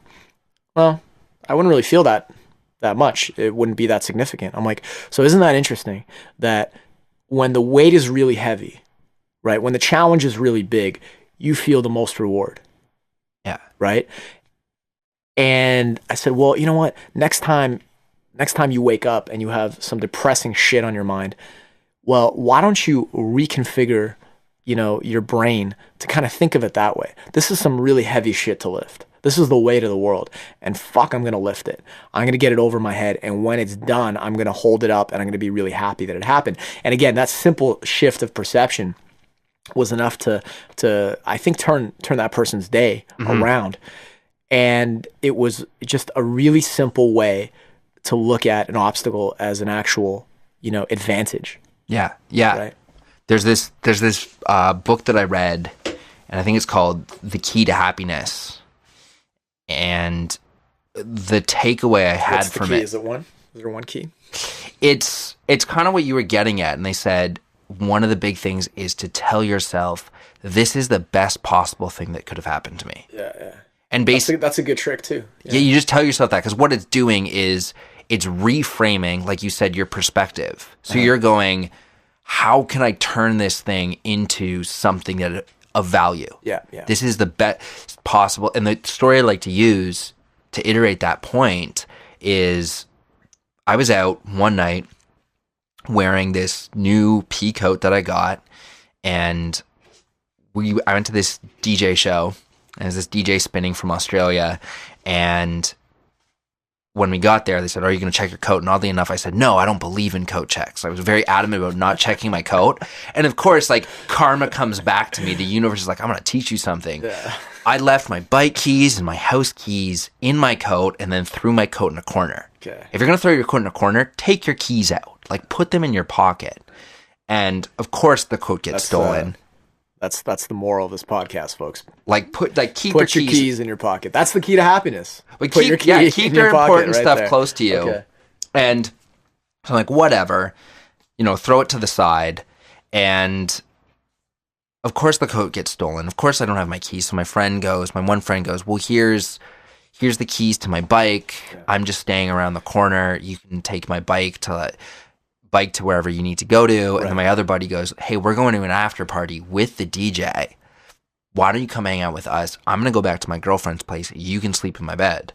Well, I wouldn't really feel that much. It wouldn't be that significant. I'm like, so isn't that interesting that when the weight is really heavy, right? When the challenge is really big, you feel the most reward. Yeah. Right? And I said, well, you know what? Next time you wake up and you have some depressing shit on your mind, well, why don't you reconfigure, your brain to kind of think of it that way? This is some really heavy shit to lift. This is the weight of the world, and fuck, I'm going to lift it. I'm going to get it over my head, and when it's done, I'm going to hold it up, and I'm going to be really happy that it happened. And again, that simple shift of perception was enough to I think, turn that person's day around. And it was just a really simple way to look at an obstacle as an actual, advantage. Yeah. Right? There's this book that I read, and I think it's called The Key to Happiness. And the takeaway I had from it. Is it one? Is there one key? It's kind of what you were getting at. And they said one of the big things is to tell yourself, this is the best possible thing that could have happened to me. Yeah. And basically, that's a good trick too. Yeah, you just tell yourself that, because what it's doing is it's reframing, like you said, your perspective. So you're going, how can I turn this thing into something that of value? Yeah. This is the best possible. And the story I like to use to iterate that point is, I was out one night wearing this new pea coat that I got, and I went to this DJ show, and there's this DJ spinning from Australia, and when we got there, they said, "Are you going to check your coat?" And oddly enough, I said, "No, I don't believe in coat checks." I was very adamant about not checking my coat. And of course, like, karma comes back to me. The universe is like, "I'm going to teach you something." Yeah. I left my bike keys and my house keys in my coat and then threw my coat in a corner. Okay. If you're going to throw your coat in a corner, take your keys out. Like, put them in your pocket. And of course, the coat gets stolen. That's the moral of this podcast, folks. Keep Put your your keys in your pocket. That's the key to happiness. But Put keep in your pocket important right stuff there. close to you. Okay. And so I'm like, whatever, throw it to the side. And of course the coat gets stolen. Of course I don't have my keys. So my one friend goes, "Well, here's the keys to my bike. Okay. I'm just staying around the corner. You can take my bike to wherever you need to go to." Right. And then my other buddy goes, "Hey, we're going to an after party with the DJ. Why don't you come hang out with us? I'm going to go back to my girlfriend's place. You can sleep in my bed."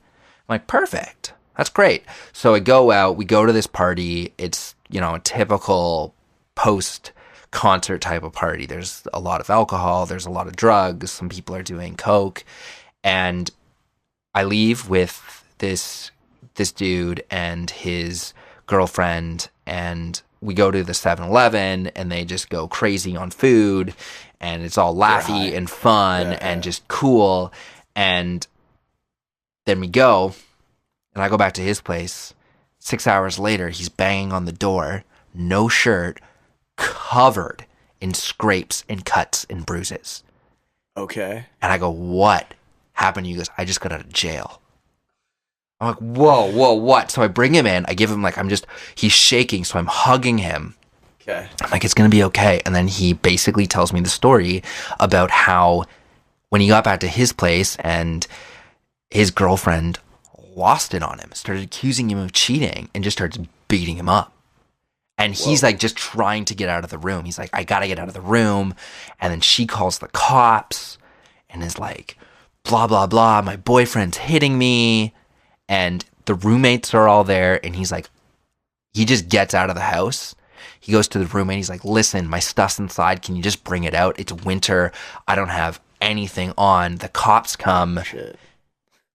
I'm like, perfect. That's great. So I go out. We go to this party. It's, a typical post-concert type of party. There's a lot of alcohol. There's a lot of drugs. Some people are doing coke. And I leave with this dude and his girlfriend, and we go to the 7-Eleven, and they just go crazy on food, and it's all laughy and fun and just cool. And then we go, and I go back to his place. 6 hours later, he's banging on the door, no shirt, covered in scrapes and cuts and bruises. Okay. And I go, "What happened?" He goes, "I just got out of jail." I'm like, whoa, what? So I bring him in. I give him he's shaking, so I'm hugging him. Okay. I'm like, "It's going to be okay." And then he basically tells me the story about how when he got back to his place and his girlfriend lost it on him, started accusing him of cheating, and just starts beating him up. And he's just trying to get out of the room. He's like, "I got to get out of the room." And then she calls the cops and is like, "Blah, blah, blah. My boyfriend's hitting me." And the roommates are all there. And he's like, he just gets out of the house. He goes to the roommate. He's like, "Listen, my stuff's inside. Can you just bring it out? It's winter. I don't have anything on." The cops come. Shit.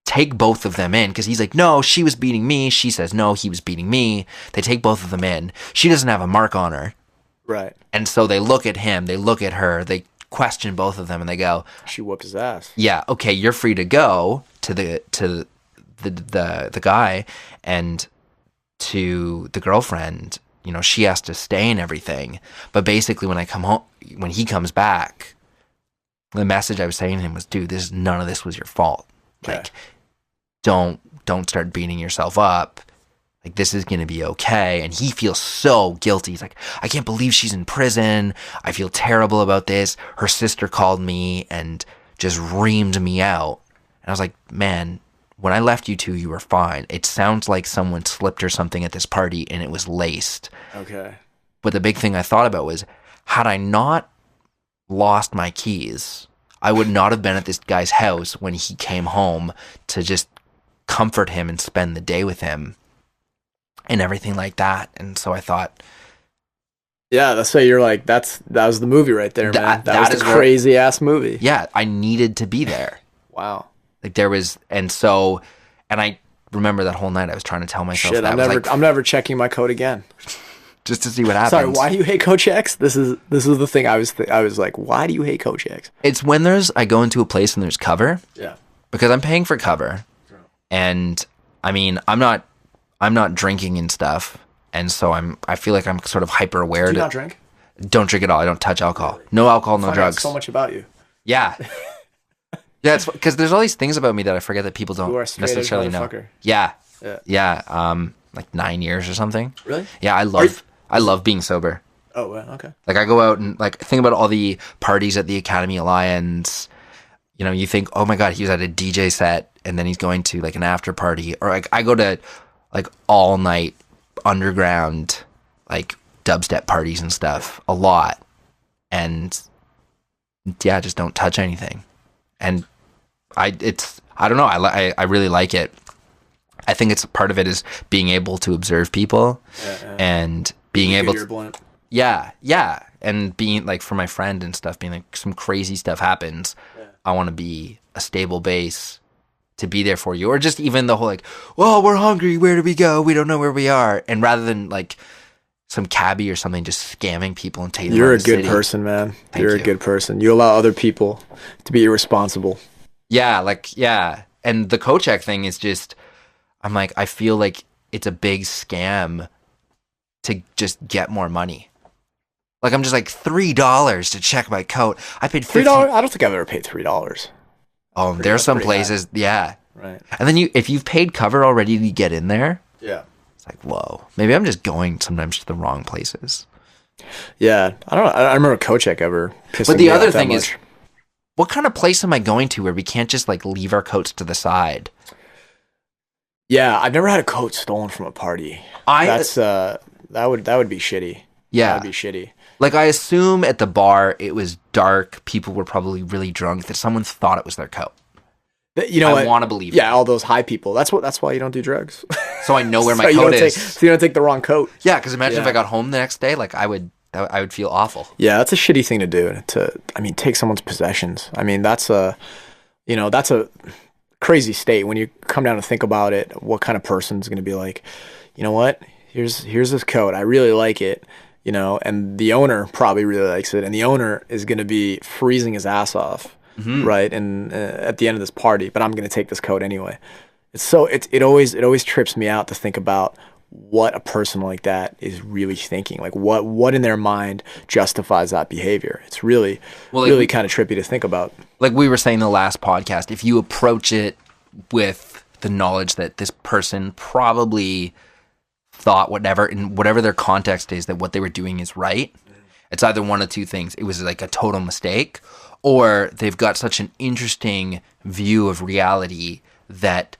Take both of them in, because he's like, "No, she was beating me." She says, "No, he was beating me." They take both of them in. She doesn't have a mark on her. Right. And so they look at him, they look at her, they question both of them, and they go, She whooped his ass. "Yeah, okay, you're free to go to the guy, and to the girlfriend, she has to stay and everything." But basically when he comes back, the message I was saying to him was, "Dude, none of this was your fault. Okay. Like, don't start beating yourself up. Like, this is going to be okay." And he feels so guilty. He's like, "I can't believe she's in prison. I feel terrible about this. Her sister called me and just reamed me out." And I was like, "Man, when I left you two, you were fine. It sounds like someone slipped her something at this party and it was laced." Okay. But the big thing I thought about was, had I not lost my keys, I would not have been at this guy's house when he came home to just comfort him and spend the day with him and everything like that. And so I thought, yeah, that's why you're like, that was the movie right there, man. That was the crazy ass movie. Yeah, I needed to be there. Wow. Like, there was, and I remember that whole night I was trying to tell myself Shit, that. I'm never checking my code again. Just to see what happens. Sorry, why do you hate code checks? This is the thing I was like, why do you hate code checks? It's when I go into a place and there's cover. Yeah. Because I'm paying for cover. And I mean, I'm not drinking and stuff. And so I feel like I'm sort of hyper aware. Do you not drink? Don't drink at all. I don't touch alcohol. No alcohol, no drugs. So much about you. Yeah. Yeah, it's because there's all these things about me that I forget that people don't necessarily know. Yeah. Like 9 years or something. Really? Yeah, I love being sober. Oh, well, okay. Like, I go out and think about all the parties at the Academy Alliance. You think, "Oh my God, he was at a DJ set and then he's going to an after party." Or I go to all night underground dubstep parties and stuff a lot. And yeah, just don't touch anything. And I don't know. I really like it. I think it's part of it is being able to observe people and being able to, yeah. And being for my friend and stuff, being some crazy stuff happens. Yeah. I want to be a stable base to be there for you, or just even the whole like, well, we're hungry, where do we go? We don't know where we are. And rather than like some cabbie or something just scamming people and taking them You're out a of the good city. person, man. Thank You're you. a good person. You allow other people to be irresponsible. Yeah, like, yeah. And the co-check thing is just, I'm like, I feel like it's a big scam to just get more money. Like, I'm just like, $3 to check my coat. I paid $3? $15. I don't think I've ever paid $3. Oh, there's some places, yeah. Right. And then if you've paid cover already to get in there, Yeah. it's like, whoa, maybe I'm just going sometimes to the wrong places. Yeah. I don't know. I remember Kochek ever pissing But the me other off that thing is, much. what kind of place am I going to where we can't just like leave our coats to the side? Yeah, I've never had a coat stolen from a party. That's that would be shitty. Yeah. That would be shitty. Like, I assume at the bar it was dark, people were probably really drunk, that someone thought it was their coat. You know, I want to believe Yeah, it. all those high people. That's why you don't do drugs. So I know where So my you coat don't is. so you don't take the wrong coat. Yeah, because imagine if Yeah. I got home the next day, like I would feel awful. Yeah, that's a shitty thing to do. Take someone's possessions. I mean, that's a crazy state when you come down to think about it. What kind of person's going to be like, you know what? Here's this coat. I really like it. You know, and the owner probably really likes it, and the owner is going to be freezing his ass off, right? And at the end of this party, but I'm going to take this coat anyway. It always trips me out to think about what a person like that is really thinking. Like what in their mind justifies that behavior. It's really kind of trippy to think about. Like we were saying the last podcast, if you approach it with the knowledge that this person probably thought whatever their context is, that what they were doing is right, it's either one of two things. It was like a total mistake, or they've got such an interesting view of reality that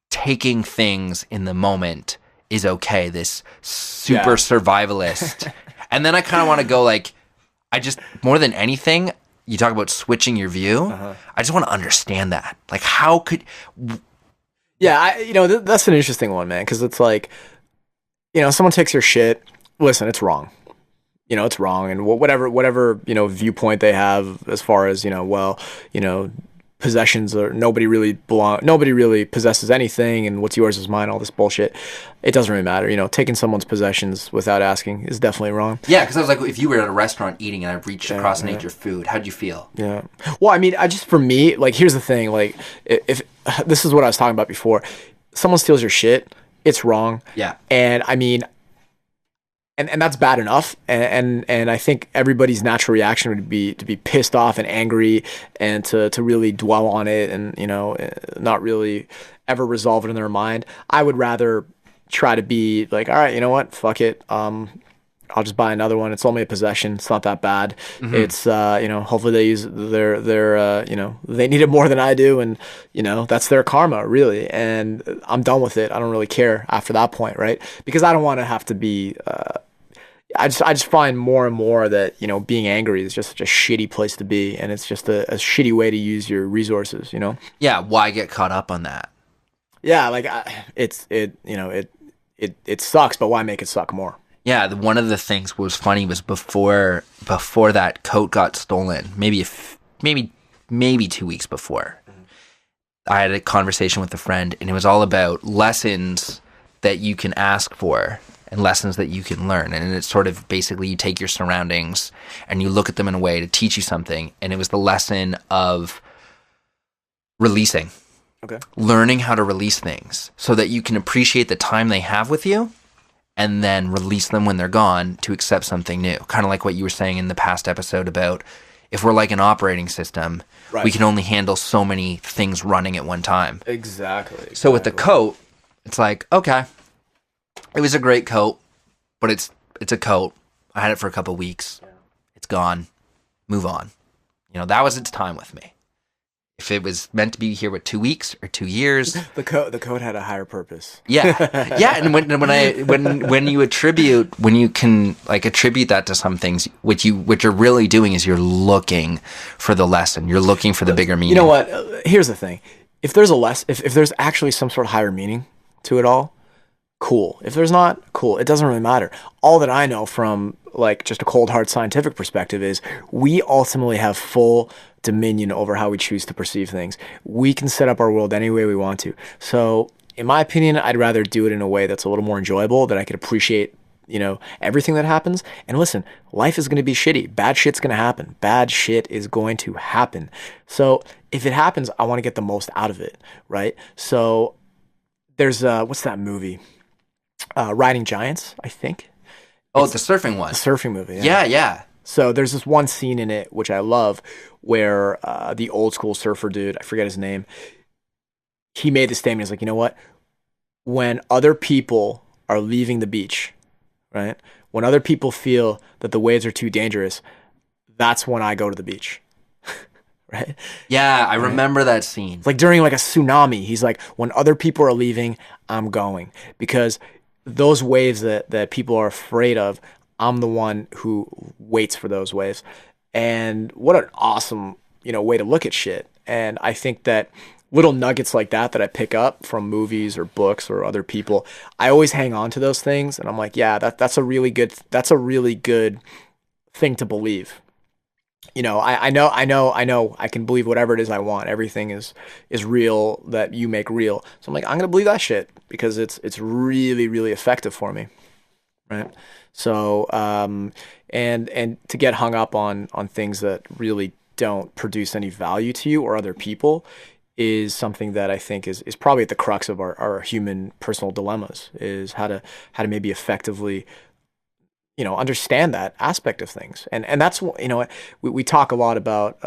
taking things in the moment is okay, this super survivalist. And then I kind of want to go like, I just, more than anything, you talk about switching your view, I just want to understand that. Like, how could... Yeah, that's an interesting one, man, because it's like, someone takes your shit, listen, it's wrong. It's wrong. And whatever, viewpoint they have as far as, possessions or nobody really possesses anything, and what's yours is mine, all this bullshit. It doesn't really matter. Taking someone's possessions without asking is definitely wrong. Yeah, because I was like, if you were at a restaurant eating and I reached across and ate your food, how'd you feel? Yeah. Well, I mean, for me, like, here's the thing. Like, if this is what I was talking about before, someone steals your shit, it's wrong. Yeah. And I mean, and that's bad enough. And I think everybody's natural reaction would be to be pissed off and angry and to really dwell on it and, not really ever resolve it in their mind. I would rather try to be like, all right, you know what? Fuck it. I'll just buy another one. It's only a possession. It's not that bad. It's, hopefully they use their they need it more than I do. And, that's their karma, really. And I'm done with it. I don't really care after that point, right? Because I don't want to have to be, I just find more and more that, being angry is just such a shitty place to be. And it's just a shitty way to use your resources, Yeah, why get caught up on that? Yeah, like, it sucks, but why make it suck more? Yeah, one of the things was funny was before that coat got stolen, maybe 2 weeks before, I had a conversation with a friend, and it was all about lessons that you can ask for and lessons that you can learn. And it's sort of basically you take your surroundings and you look at them in a way to teach you something. And it was the lesson of releasing. Okay. Learning how to release things so that you can appreciate the time they have with you and then release them when they're gone to accept something new. Kind of like what you were saying in the past episode about if we're like an operating system, right, we can only handle so many things running at one time. Exactly. So with the coat, it's like, okay, it was a great coat, but it's a coat. I had it for a couple of weeks. Yeah. It's gone. Move on. That was its time with me. If it was meant to be here with 2 weeks or 2 years, the code had a higher purpose. Yeah, yeah. And when you can like attribute that to some things, what you're really doing is you're looking for the lesson. You're looking for the bigger meaning. You know what? Here's the thing: if there's if there's actually some sort of higher meaning to it all, cool. If there's not, cool. It doesn't really matter. All that I know from like just a cold hard scientific perspective is we ultimately have full dominion over how we choose to perceive things. We can set up our world any way we want to. So in my opinion, I'd rather do it in a way that's a little more enjoyable, that I could appreciate, everything that happens. And listen, life is going to be shitty. Bad shit's going to happen. Bad shit is going to happen. So if it happens, I want to get the most out of it, right? So there's what's that movie? Riding Giants, I think. Oh, it's the surfing one. The surfing movie. Yeah. So there's this one scene in it, which I love, where the old school surfer dude, I forget his name, he made the statement, he's like, you know what? When other people are leaving the beach, right? When other people feel that the waves are too dangerous, that's when I go to the beach. Right? Yeah, I remember that scene. It's like during like a tsunami, he's like, when other people are leaving, I'm going. Because those waves that people are afraid of, I'm the one who waits for those waves. And what an awesome, way to look at shit. And I think that little nuggets like that I pick up from movies or books or other people, I always hang on to those things. And I'm like, yeah, that's a really good thing to believe. I know I can believe whatever it is I want. Everything is real that you make real. So I'm like, I'm going to believe that shit because it's really, really effective for me. Right. So, and to get hung up on things that really don't produce any value to you or other people is something that I think is probably at the crux of our human personal dilemmas, is how to maybe effectively understand that aspect of things. And that's, we talk a lot about,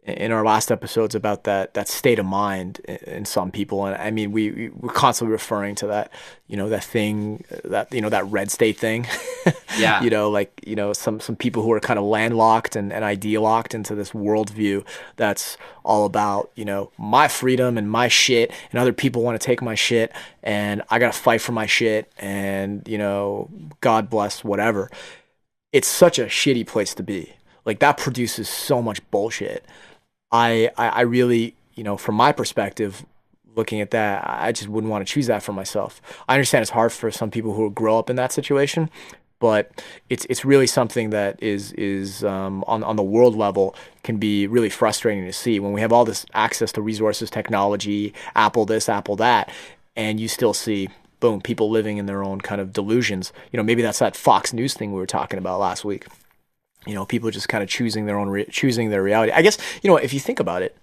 in our last episodes about that state of mind in some people. And I mean, we're constantly referring to that, that thing, that red state thing. Yeah. Some people who are kind of landlocked and ideolocked into this worldview that's all about, my freedom and my shit, and other people want to take my shit and I got to fight for my shit and, God bless whatever. It's such a shitty place to be. Like that produces so much bullshit. I really, from my perspective, looking at that, I just wouldn't want to choose that for myself. I understand it's hard for some people who grow up in that situation, but it's really something that is on the world level can be really frustrating to see when we have all this access to resources, technology, Apple this, Apple that, and you still see, boom, people living in their own kind of delusions. Maybe that's that Fox News thing we were talking about last week. People just kind of choosing their reality. I guess, if you think about it,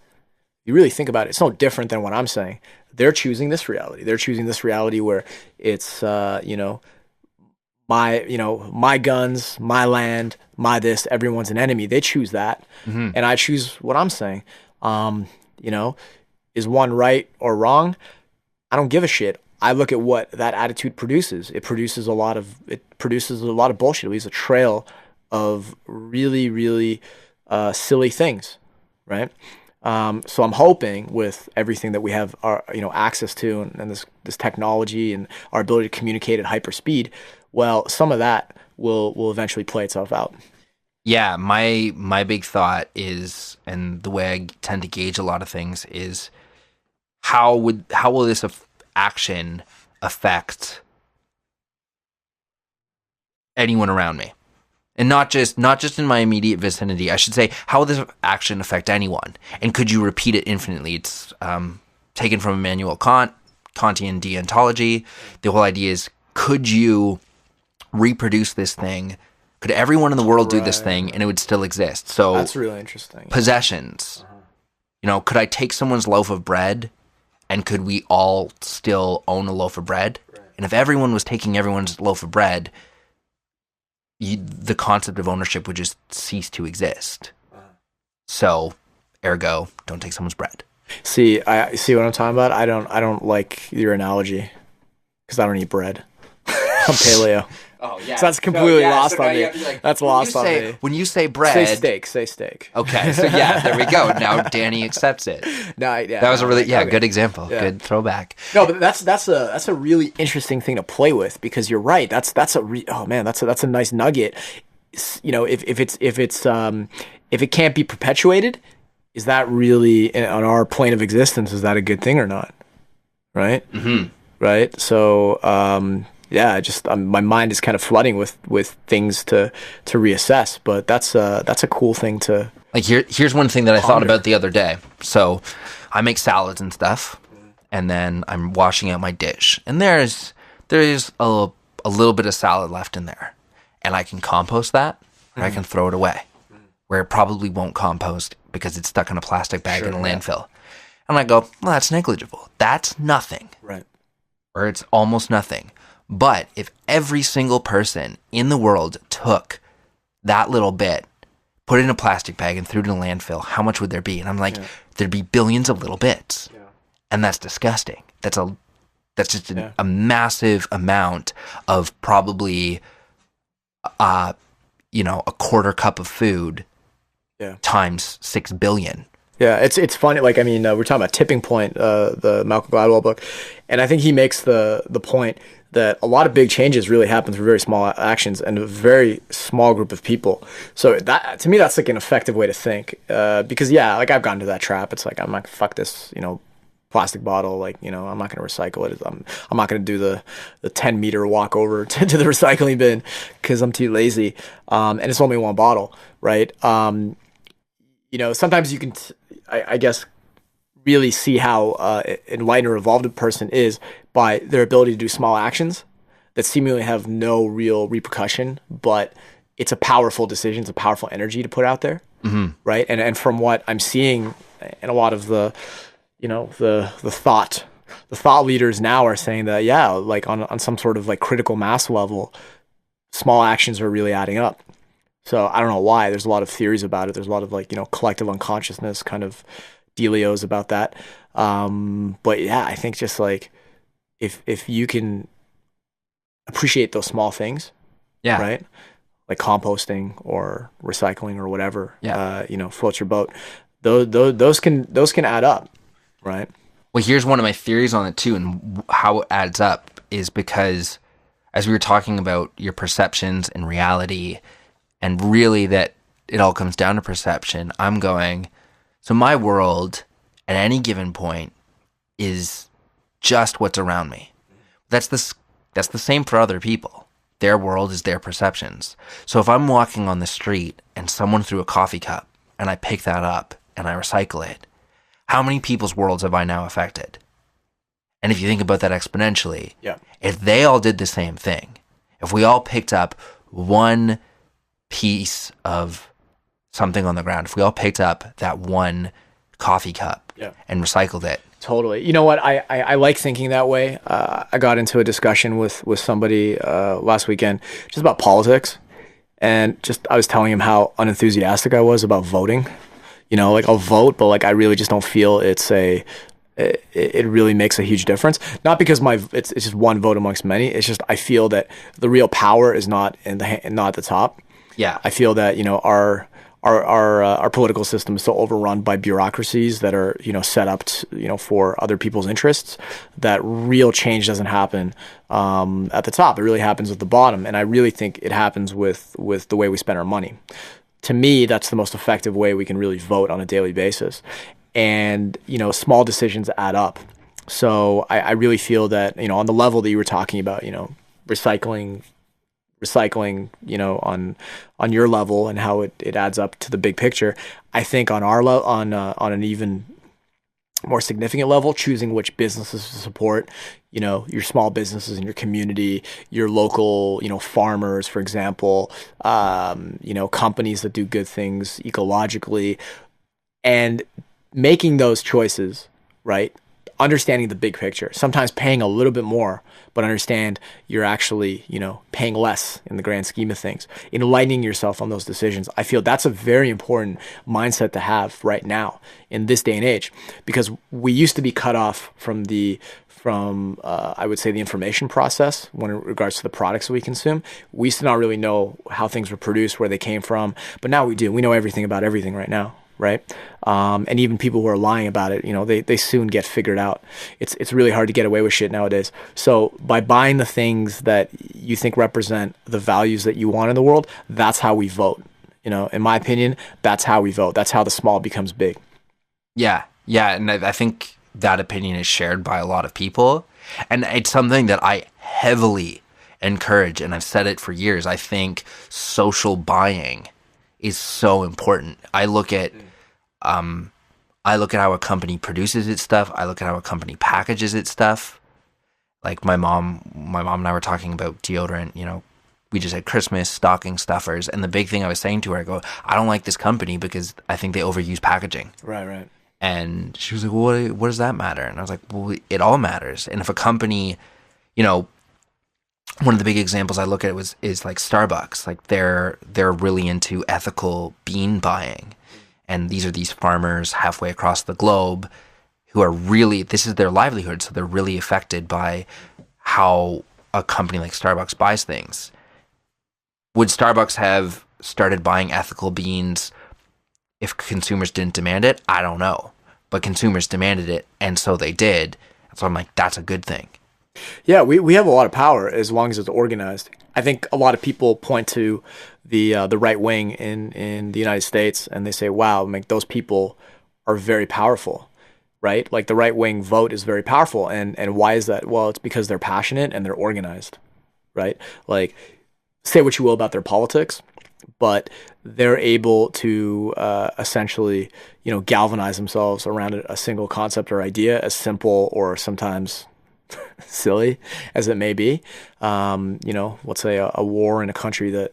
you really think about it, it's no different than what I'm saying. They're choosing this reality. They're choosing this reality where it's, my guns, my land, my this, everyone's an enemy. They choose that. Mm-hmm. And I choose what I'm saying. Is one right or wrong? I don't give a shit. I look at what that attitude produces. It produces a lot of bullshit. It leaves a trail of really, really silly things, right? So I'm hoping with everything that we have, access to, and this technology and our ability to communicate at hyper speed, well, some of that will eventually play itself out. Yeah, my big thought is, and the way I tend to gauge a lot of things is, how will this action affect anyone around me? And not just in my immediate vicinity. I should say, how will this action affect anyone? And could you repeat it infinitely? It's taken from Immanuel Kant, Kantian Deontology. The whole idea is, could you reproduce this thing? Could everyone in the world do this thing and it would still exist? So that's really interesting. Possessions. Could I take someone's loaf of bread and could we all still own a loaf of bread? Right. And if everyone was taking everyone's loaf of bread, the concept of ownership would just cease to exist. So, ergo, don't take someone's bread. See, I see what I'm talking about. I don't like your analogy because I don't eat bread. I'm paleo. Oh yeah, so that's completely lost on me. That's lost on me. When you say bread, say steak. Okay, so yeah, there we go. Now Danny accepts it. That was a really good example. Yeah. Good throwback. No, but that's a really interesting thing to play with because you're right. That's a nice nugget. If it can't be perpetuated, is that really on our plane of existence? Is that a good thing or not? Right. Mm-hmm. right? So yeah, just my mind is kind of flooding with things to reassess. But that's a cool thing to Like here's one thing that I thought ponder. about the other day. So I make salads and stuff, and then I'm washing out my dish, and there's a little bit of salad left in there, and I can compost that, or I can throw it away, where it probably won't compost because it's stuck in a plastic bag in a landfill. And I go, well, that's negligible. That's nothing. Right. Or it's almost nothing. But if every single person in the world took that little bit, put it in a plastic bag and threw it in a landfill, how much would there be? And I'm like, there'd be billions of little bits. Yeah. And that's disgusting. That's just a massive amount of probably, a quarter cup of food times 6 billion. Yeah, it's funny. Like, I mean, we're talking about Tipping Point, the Malcolm Gladwell book, and I think he makes the point that a lot of big changes really happen through very small actions and a very small group of people. So that, to me, that's like an effective way to think. Because like I've gotten to that trap. It's like, I'm like, fuck this, plastic bottle. Like, I'm not going to recycle it. I'm not going to do the 10-meter walk over to the recycling bin because I'm too lazy. And it's only one bottle, right? Sometimes you can, I guess, really see how enlightened or evolved a person is by their ability to do small actions that seemingly have no real repercussion, but it's a powerful decision. It's a powerful energy to put out there, right? And from what I'm seeing in a lot of the thought leaders now are saying that, like on some sort of like critical mass level, small actions are really adding up. So I don't know why. There's a lot of theories about it. There's a lot of like, collective unconsciousness kind of dealios about that. But yeah, I think just like if you can appreciate those small things, right? Like composting or recycling or whatever, floats your boat. Those can add up, right? Well, here's one of my theories on it too, and how it adds up is because as we were talking about your perceptions and reality, and really that it all comes down to perception, I'm going, so my world at any given point is just what's around me. That's the same for other people. Their world is their perceptions. So if I'm walking on the street and someone threw a coffee cup and I pick that up and I recycle it, how many people's worlds have I now affected? And if you think about that exponentially, if they all did the same thing, if we all picked up one piece of something on the ground, if we all picked up that one coffee cup and recycled it. Totally. You know what? I like thinking that way. I got into a discussion with somebody last weekend just about politics, and just I was telling him how unenthusiastic I was about voting. Like I'll vote, but like I really just don't feel it really makes a huge difference. Not because it's just one vote amongst many. It's just I feel that the real power is not not at the top. Yeah. I feel that our political system is so overrun by bureaucracies that are set up for other people's interests, that real change doesn't happen at the top. It really happens at the bottom, and I really think it happens with the way we spend our money. To me, that's the most effective way we can really vote on a daily basis, and small decisions add up. So I really feel that on the level that you were talking about, recycling, on your level and how it adds up to the big picture. I think on our on an even more significant level, choosing which businesses to support, your small businesses in your community, your local, farmers, for example, companies that do good things ecologically, and making those choices, right? Understanding the big picture, sometimes paying a little bit more, but understand you're actually, paying less in the grand scheme of things, enlightening yourself on those decisions. I feel that's a very important mindset to have right now in this day and age, because we used to be cut off from I would say the information process when in regards to the products that we consume. We used to not really know how things were produced, where they came from, but now we do. We know everything about everything right now. Right. And even people who are lying about it, they soon get figured out. It's really hard to get away with shit nowadays. So by buying the things that you think represent the values that you want in the world, that's how we vote. In my opinion, that's how we vote. That's how the small becomes big. Yeah. Yeah. And I think that opinion is shared by a lot of people. And it's something that I heavily encourage, and I've said it for years. I think social buying is so important. I look at how a company produces its stuff. I look at how a company packages its stuff. Like my mom and I were talking about deodorant, we just had Christmas stocking stuffers. And the big thing I was saying to her, I go, I don't like this company because I think they overuse packaging. Right. And she was like, well, what does that matter? And I was like, well, it all matters. And if a company, one of the big examples I look at is like Starbucks. Like they're really into ethical bean buying. And these are these farmers halfway across the globe who are really, this is their livelihood. So they're really affected by how a company like Starbucks buys things. Would Starbucks have started buying ethical beans if consumers didn't demand it? I don't know. But consumers demanded it, and so they did. So I'm like, that's a good thing. Yeah, we have a lot of power as long as it's organized. I think a lot of people point to the right wing in the United States, and they say, wow, like those people are very powerful, right? Like the right wing vote is very powerful. And why is that? Well, it's because they're passionate and they're organized, right? Like, say what you will about their politics, but they're able to essentially, galvanize themselves around a single concept or idea, as simple or sometimes silly as it may be. Let's say a war in a country that,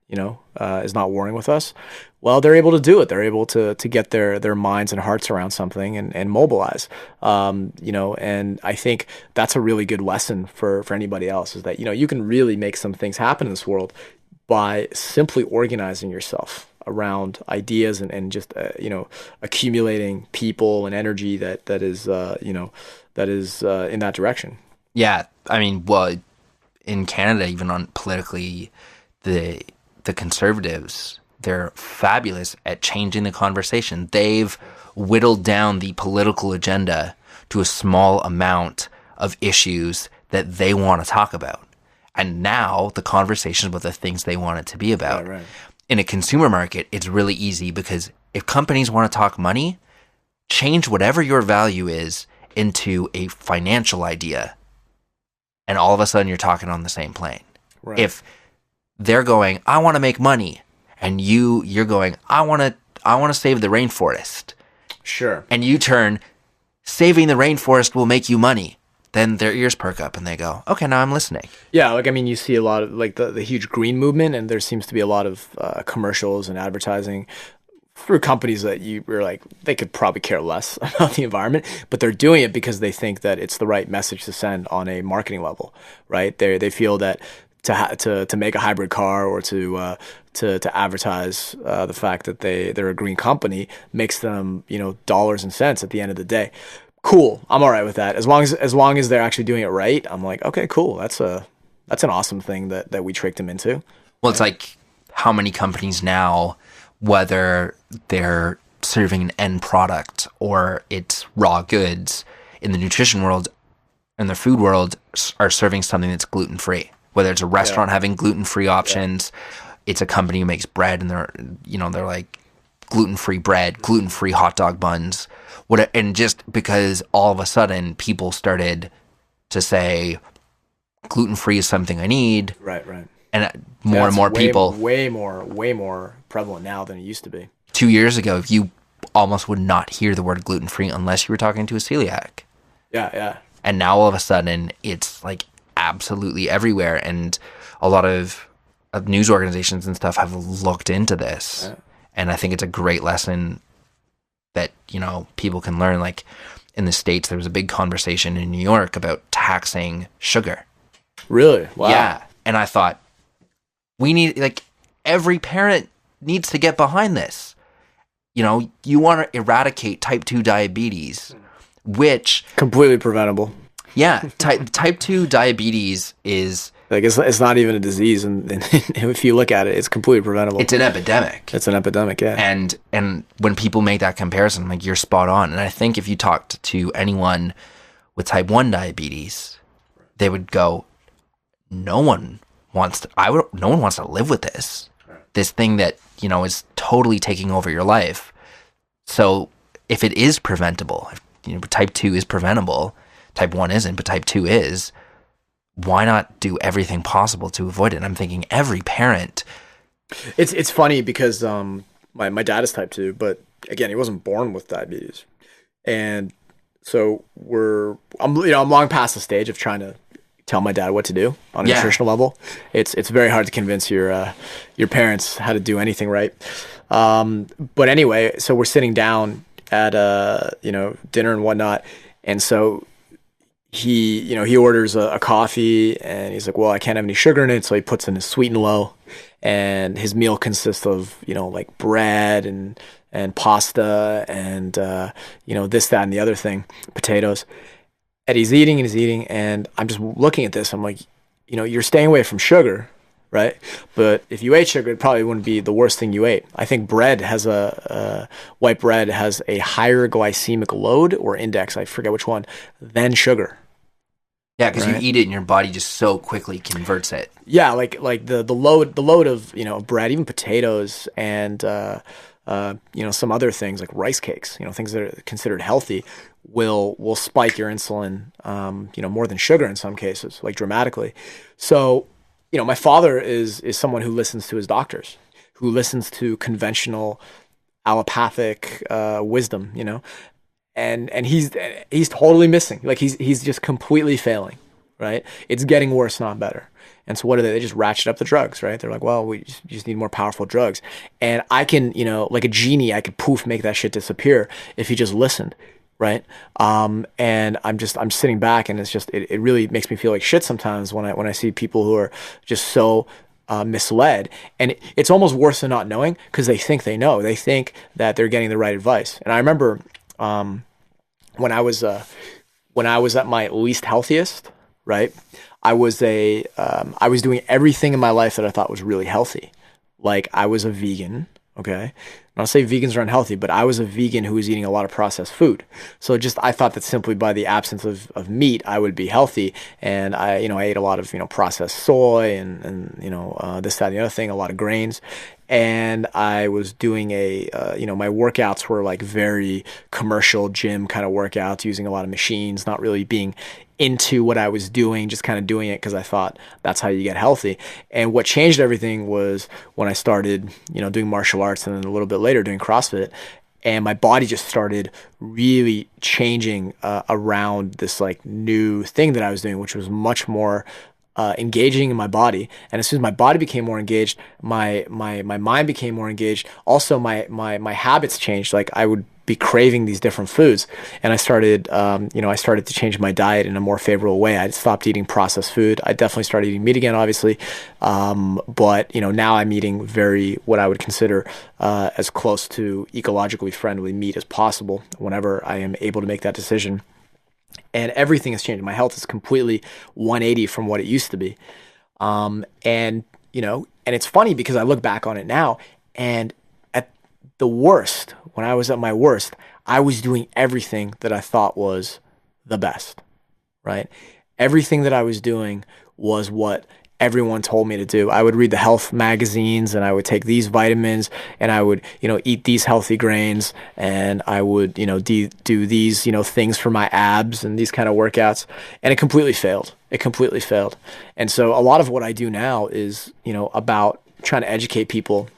is not warring with us. Well, they're able to do it. They're able to get their minds and hearts around something and mobilize. And I think that's a really good lesson for anybody else, is that, you can really make some things happen in this world by simply organizing yourself around ideas and just, accumulating people and energy that is in that direction. Yeah. I mean, well, in Canada, even on politically, the Conservatives, they're fabulous at changing the conversation. They've whittled down the political agenda to a small amount of issues that they want to talk about. And now the conversations about the things they want it to be about. Right. In a consumer market, it's really easy because if companies want to talk money, change whatever your value is into a financial idea. And all of a sudden you're talking on the same plane. Right. If they're going, I want to make money, and you're going, I want to save the rainforest. Sure. And you turn, saving the rainforest will make you money. Then their ears perk up and they go, okay, now I'm listening. Yeah, you see a lot of the huge green movement, and there seems to be a lot of commercials and advertising for companies that you're like, they could probably care less about the environment, but they're doing it because they think that it's the right message to send on a marketing level, right? They feel that to make a hybrid car or to advertise the fact that they're a green company makes them, dollars and cents at the end of the day. Cool. I'm all right with that. As long as they're actually doing it right, I'm like, okay, cool. That's an awesome thing that we tricked them into. Well, it's like how many companies now, whether they're serving an end product or it's raw goods, in the nutrition world and the food world, are serving something that's gluten-free. Whether it's a restaurant having gluten-free options, it's a company who makes bread and they're like gluten-free bread, gluten-free hot dog buns. And just because all of a sudden people started to say gluten-free is something I need. Right. And more and more people. Way more prevalent now than it used to be. 2 years ago, you almost would not hear the word gluten-free unless you were talking to a celiac. Yeah. And now all of a sudden it's like absolutely everywhere. And a lot of news organizations and stuff have looked into this. Yeah. And I think it's a great lesson that, people can learn. Like in the States, there was a big conversation in New York about taxing sugar. Really? Wow. Yeah. And I thought, we need, every parent needs to get behind this. You want to eradicate type 2 diabetes, which... completely preventable. Yeah. Type 2 diabetes is... it's not even a disease, and if you look at it, it's completely preventable. It's an epidemic. It's an epidemic, yeah. And when people make that comparison, like, you're spot on. And I think if you talked to anyone with type 1 diabetes, they would go, no one wants to live with this. This thing that, is totally taking over your life. So if it is preventable, if type 2 is preventable, type 1 isn't, but type 2 is, why not do everything possible to avoid it? And I'm thinking every parent. It's funny because my dad is type 2, but again, he wasn't born with diabetes. And so I'm long past the stage of trying to tell my dad what to do on a nutritional level. It's very hard to convince your parents how to do anything right. But anyway, so we're sitting down at dinner and whatnot, and so he orders a coffee, and he's like, well, I can't have any sugar in it, so he puts in his sweet and low, and his meal consists of like bread and pasta and this, that, and the other thing, potatoes. And he's eating, and I'm just looking at this. I'm like, you're staying away from sugar, right? But if you ate sugar, it probably wouldn't be the worst thing you ate. I think bread has white bread has a higher glycemic load or index, I forget which one, than sugar. Yeah, because right? You eat it and your body just so quickly converts it. Yeah, like the load of bread, even potatoes, and some other things like rice cakes, things that are considered healthy, will spike your insulin, more than sugar in some cases, like dramatically. So, my father is someone who listens to his doctors, who listens to conventional allopathic wisdom, and he's totally missing. Like he's just completely failing, right? It's getting worse, not better. And so what do they? They just ratchet up the drugs, right? They're like, well, we just need more powerful drugs. And I can, like a genie, I could make that shit disappear if he just listened, right? And I'm sitting back, and it's just, it really makes me feel like shit sometimes when I see people who are just so misled. And it's almost worse than not knowing, because they think they know. They think that they're getting the right advice. And I remember when I was at my least healthiest, right? I was doing everything in my life that I thought was really healthy. Like I was a vegan, okay? Not to say vegans are unhealthy, but I was a vegan who was eating a lot of processed food. So I thought that simply by the absence of meat, I would be healthy. And I ate a lot of, processed soy and this, that, and the other thing, a lot of grains. And I was doing my workouts were like very commercial gym kind of workouts, using a lot of machines, not really being into what I was doing, just kind of doing it because I thought that's how you get healthy. And what changed everything was when I started, doing martial arts, and then a little bit later doing CrossFit, and my body just started really changing around this like new thing that I was doing, which was much more engaging in my body. And as soon as my body became more engaged, my mind became more engaged. Also, my habits changed. Like I would be craving these different foods, and I started to change my diet in a more favorable way. I stopped eating processed food. I definitely started eating meat again, obviously, but now I'm eating what I would consider as close to ecologically friendly meat as possible whenever I am able to make that decision. And everything has changed. My health is completely 180 from what it used to be. And it's funny because I look back on it now, and at the worst, when I was at my worst, I was doing everything that I thought was the best, right? Everything that I was doing was what everyone told me to do. I would read the health magazines, and I would take these vitamins, and I would, eat these healthy grains, and I would, do these, things for my abs and these kind of workouts. And it completely failed. And so a lot of what I do now is, about trying to educate people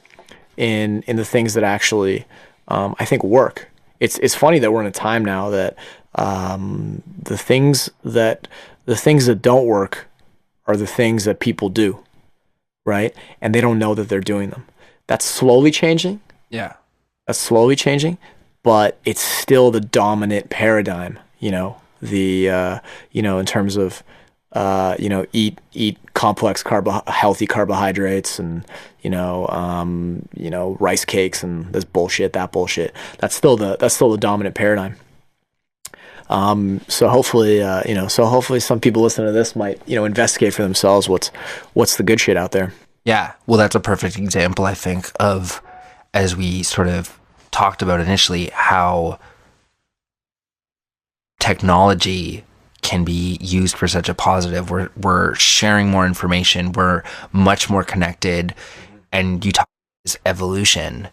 in the things that actually, I think work. It's funny that we're in a time now that, the things that don't work are the things that people do, right? And they don't know that they're doing them. That's slowly changing. Yeah. But it's still the dominant paradigm, in terms of, eat complex healthy carbohydrates, and, rice cakes and this bullshit, that bullshit. That's still the dominant paradigm. So hopefully some people listening to this might, investigate for themselves what's the good shit out there. Yeah. Well, that's a perfect example, I think, of, as we sort of talked about initially, how technology can be used for such a positive. We're sharing more information. We're much more connected. And you talk about this evolution.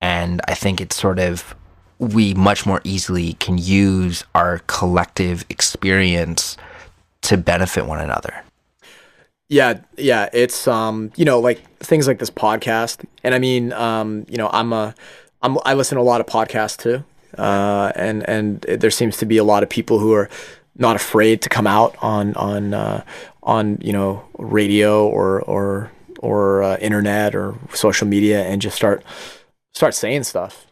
And I think it's sort of we much more easily can use our collective experience to benefit one another. Yeah, it's like things like this podcast, and I mean, I listen to a lot of podcasts too, and there seems to be a lot of people who are not afraid to come out on radio or internet or social media and just start saying stuff.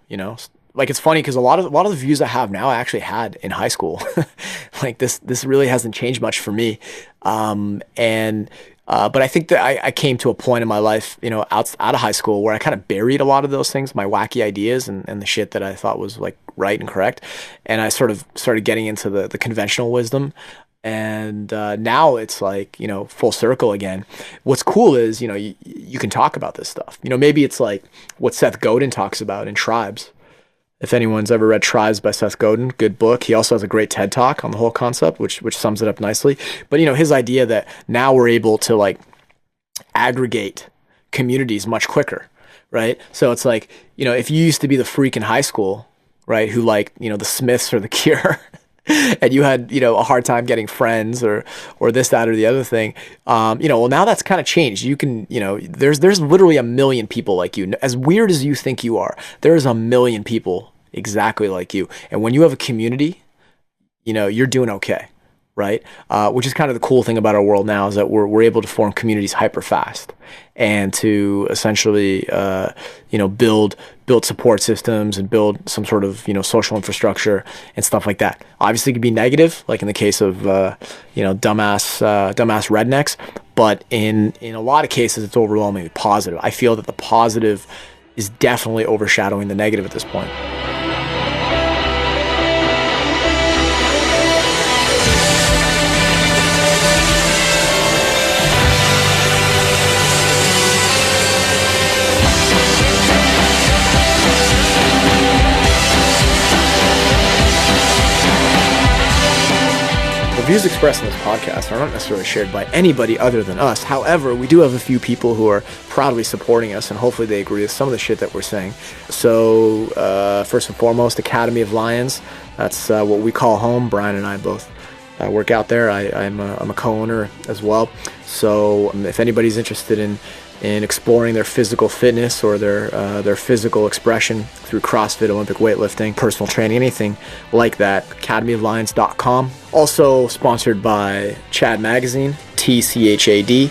Like, it's funny because a lot of the views I have now I actually had in high school. Like, this really hasn't changed much for me. But I think that I came to a point in my life, out of high school, where I kind of buried a lot of those things, my wacky ideas and the shit that I thought was like right and correct. And I sort of started getting into the conventional wisdom. And now it's like, full circle again. What's cool is, you can talk about this stuff. Maybe it's like what Seth Godin talks about in Tribes. If anyone's ever read Tribes by Seth Godin, good book. He also has a great TED Talk on the whole concept, which sums it up nicely. But, his idea that now we're able to like aggregate communities much quicker, right? So it's like, if you used to be the freak in high school, right, who liked, the Smiths or the Cure, and you had, a hard time getting friends or this, that, or the other thing, well, now that's kind of changed. You can, there's literally a million people like you. As weird as you think you are, there's a million people exactly like you. And when you have a community, you're doing okay, right? Which is kind of the cool thing about our world now, is that we're able to form communities hyper fast and to essentially, build support systems and build some sort of, social infrastructure and stuff like that. Obviously it could be negative, like in the case of, dumbass rednecks, but in a lot of cases it's overwhelmingly positive. I feel that the positive is definitely overshadowing the negative at this point. The views expressed in this podcast are not necessarily shared by anybody other than us. However, we do have a few people who are proudly supporting us, and hopefully they agree with some of the shit that we're saying. So, first and foremost, Academy of Lions. That's what we call home. Brian and I both work out there. I'm a co-owner as well. So, if anybody's interested in exploring their physical fitness or their physical expression through CrossFit, Olympic weightlifting, personal training, anything like that, academyoflions.com. Also sponsored by Chad Magazine, TCHAD.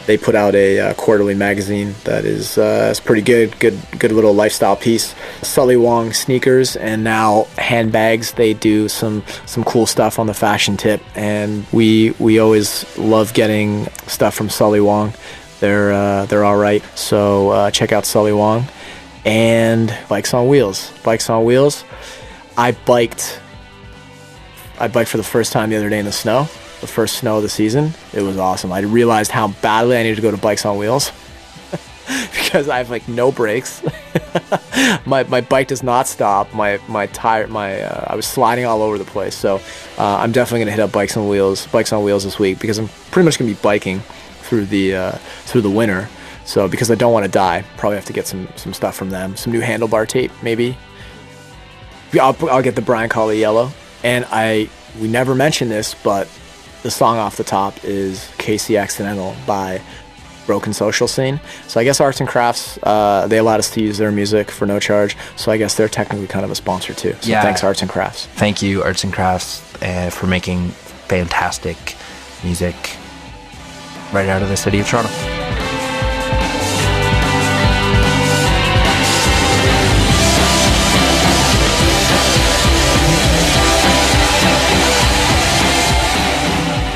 They put out a quarterly magazine that is pretty good little lifestyle piece. Sully Wong sneakers and now handbags. They do some cool stuff on the fashion tip, and we always love getting stuff from Sully Wong. They're all right. So check out Sully Wong. And Bikes on Wheels. Bikes on Wheels. I biked for the first time the other day in the snow. The first snow of the season. It was awesome. I realized how badly I needed to go to Bikes on Wheels because I have like no brakes. my bike does not stop. My tire. I was sliding all over the place. So I'm definitely gonna hit up Bikes on Wheels this week, because I'm pretty much gonna be biking through the winter. So because I don't want to die, probably have to get some stuff from them. Some new handlebar tape, maybe. I'll get the Brian Cauley yellow. And we never mentioned this, but the song off the top is Casey Accidental by Broken Social Scene. So I guess Arts and Crafts, they allowed us to use their music for no charge. So I guess they're technically kind of a sponsor too. So yeah. Thanks, Arts and Crafts. Thank you, Arts and Crafts, for making fantastic music right out of the city of Toronto.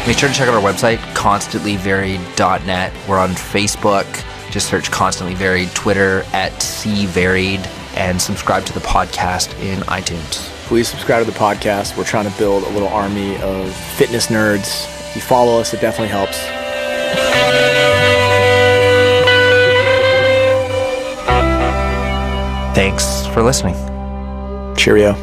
Make sure to check out our website, constantlywaried.net. We're on Facebook. Just search Constantly Varied, Twitter @CVaried, and subscribe to the podcast in iTunes. Please subscribe to the podcast. We're trying to build a little army of fitness nerds. If you follow us, it definitely helps. Thanks for listening. Cheerio.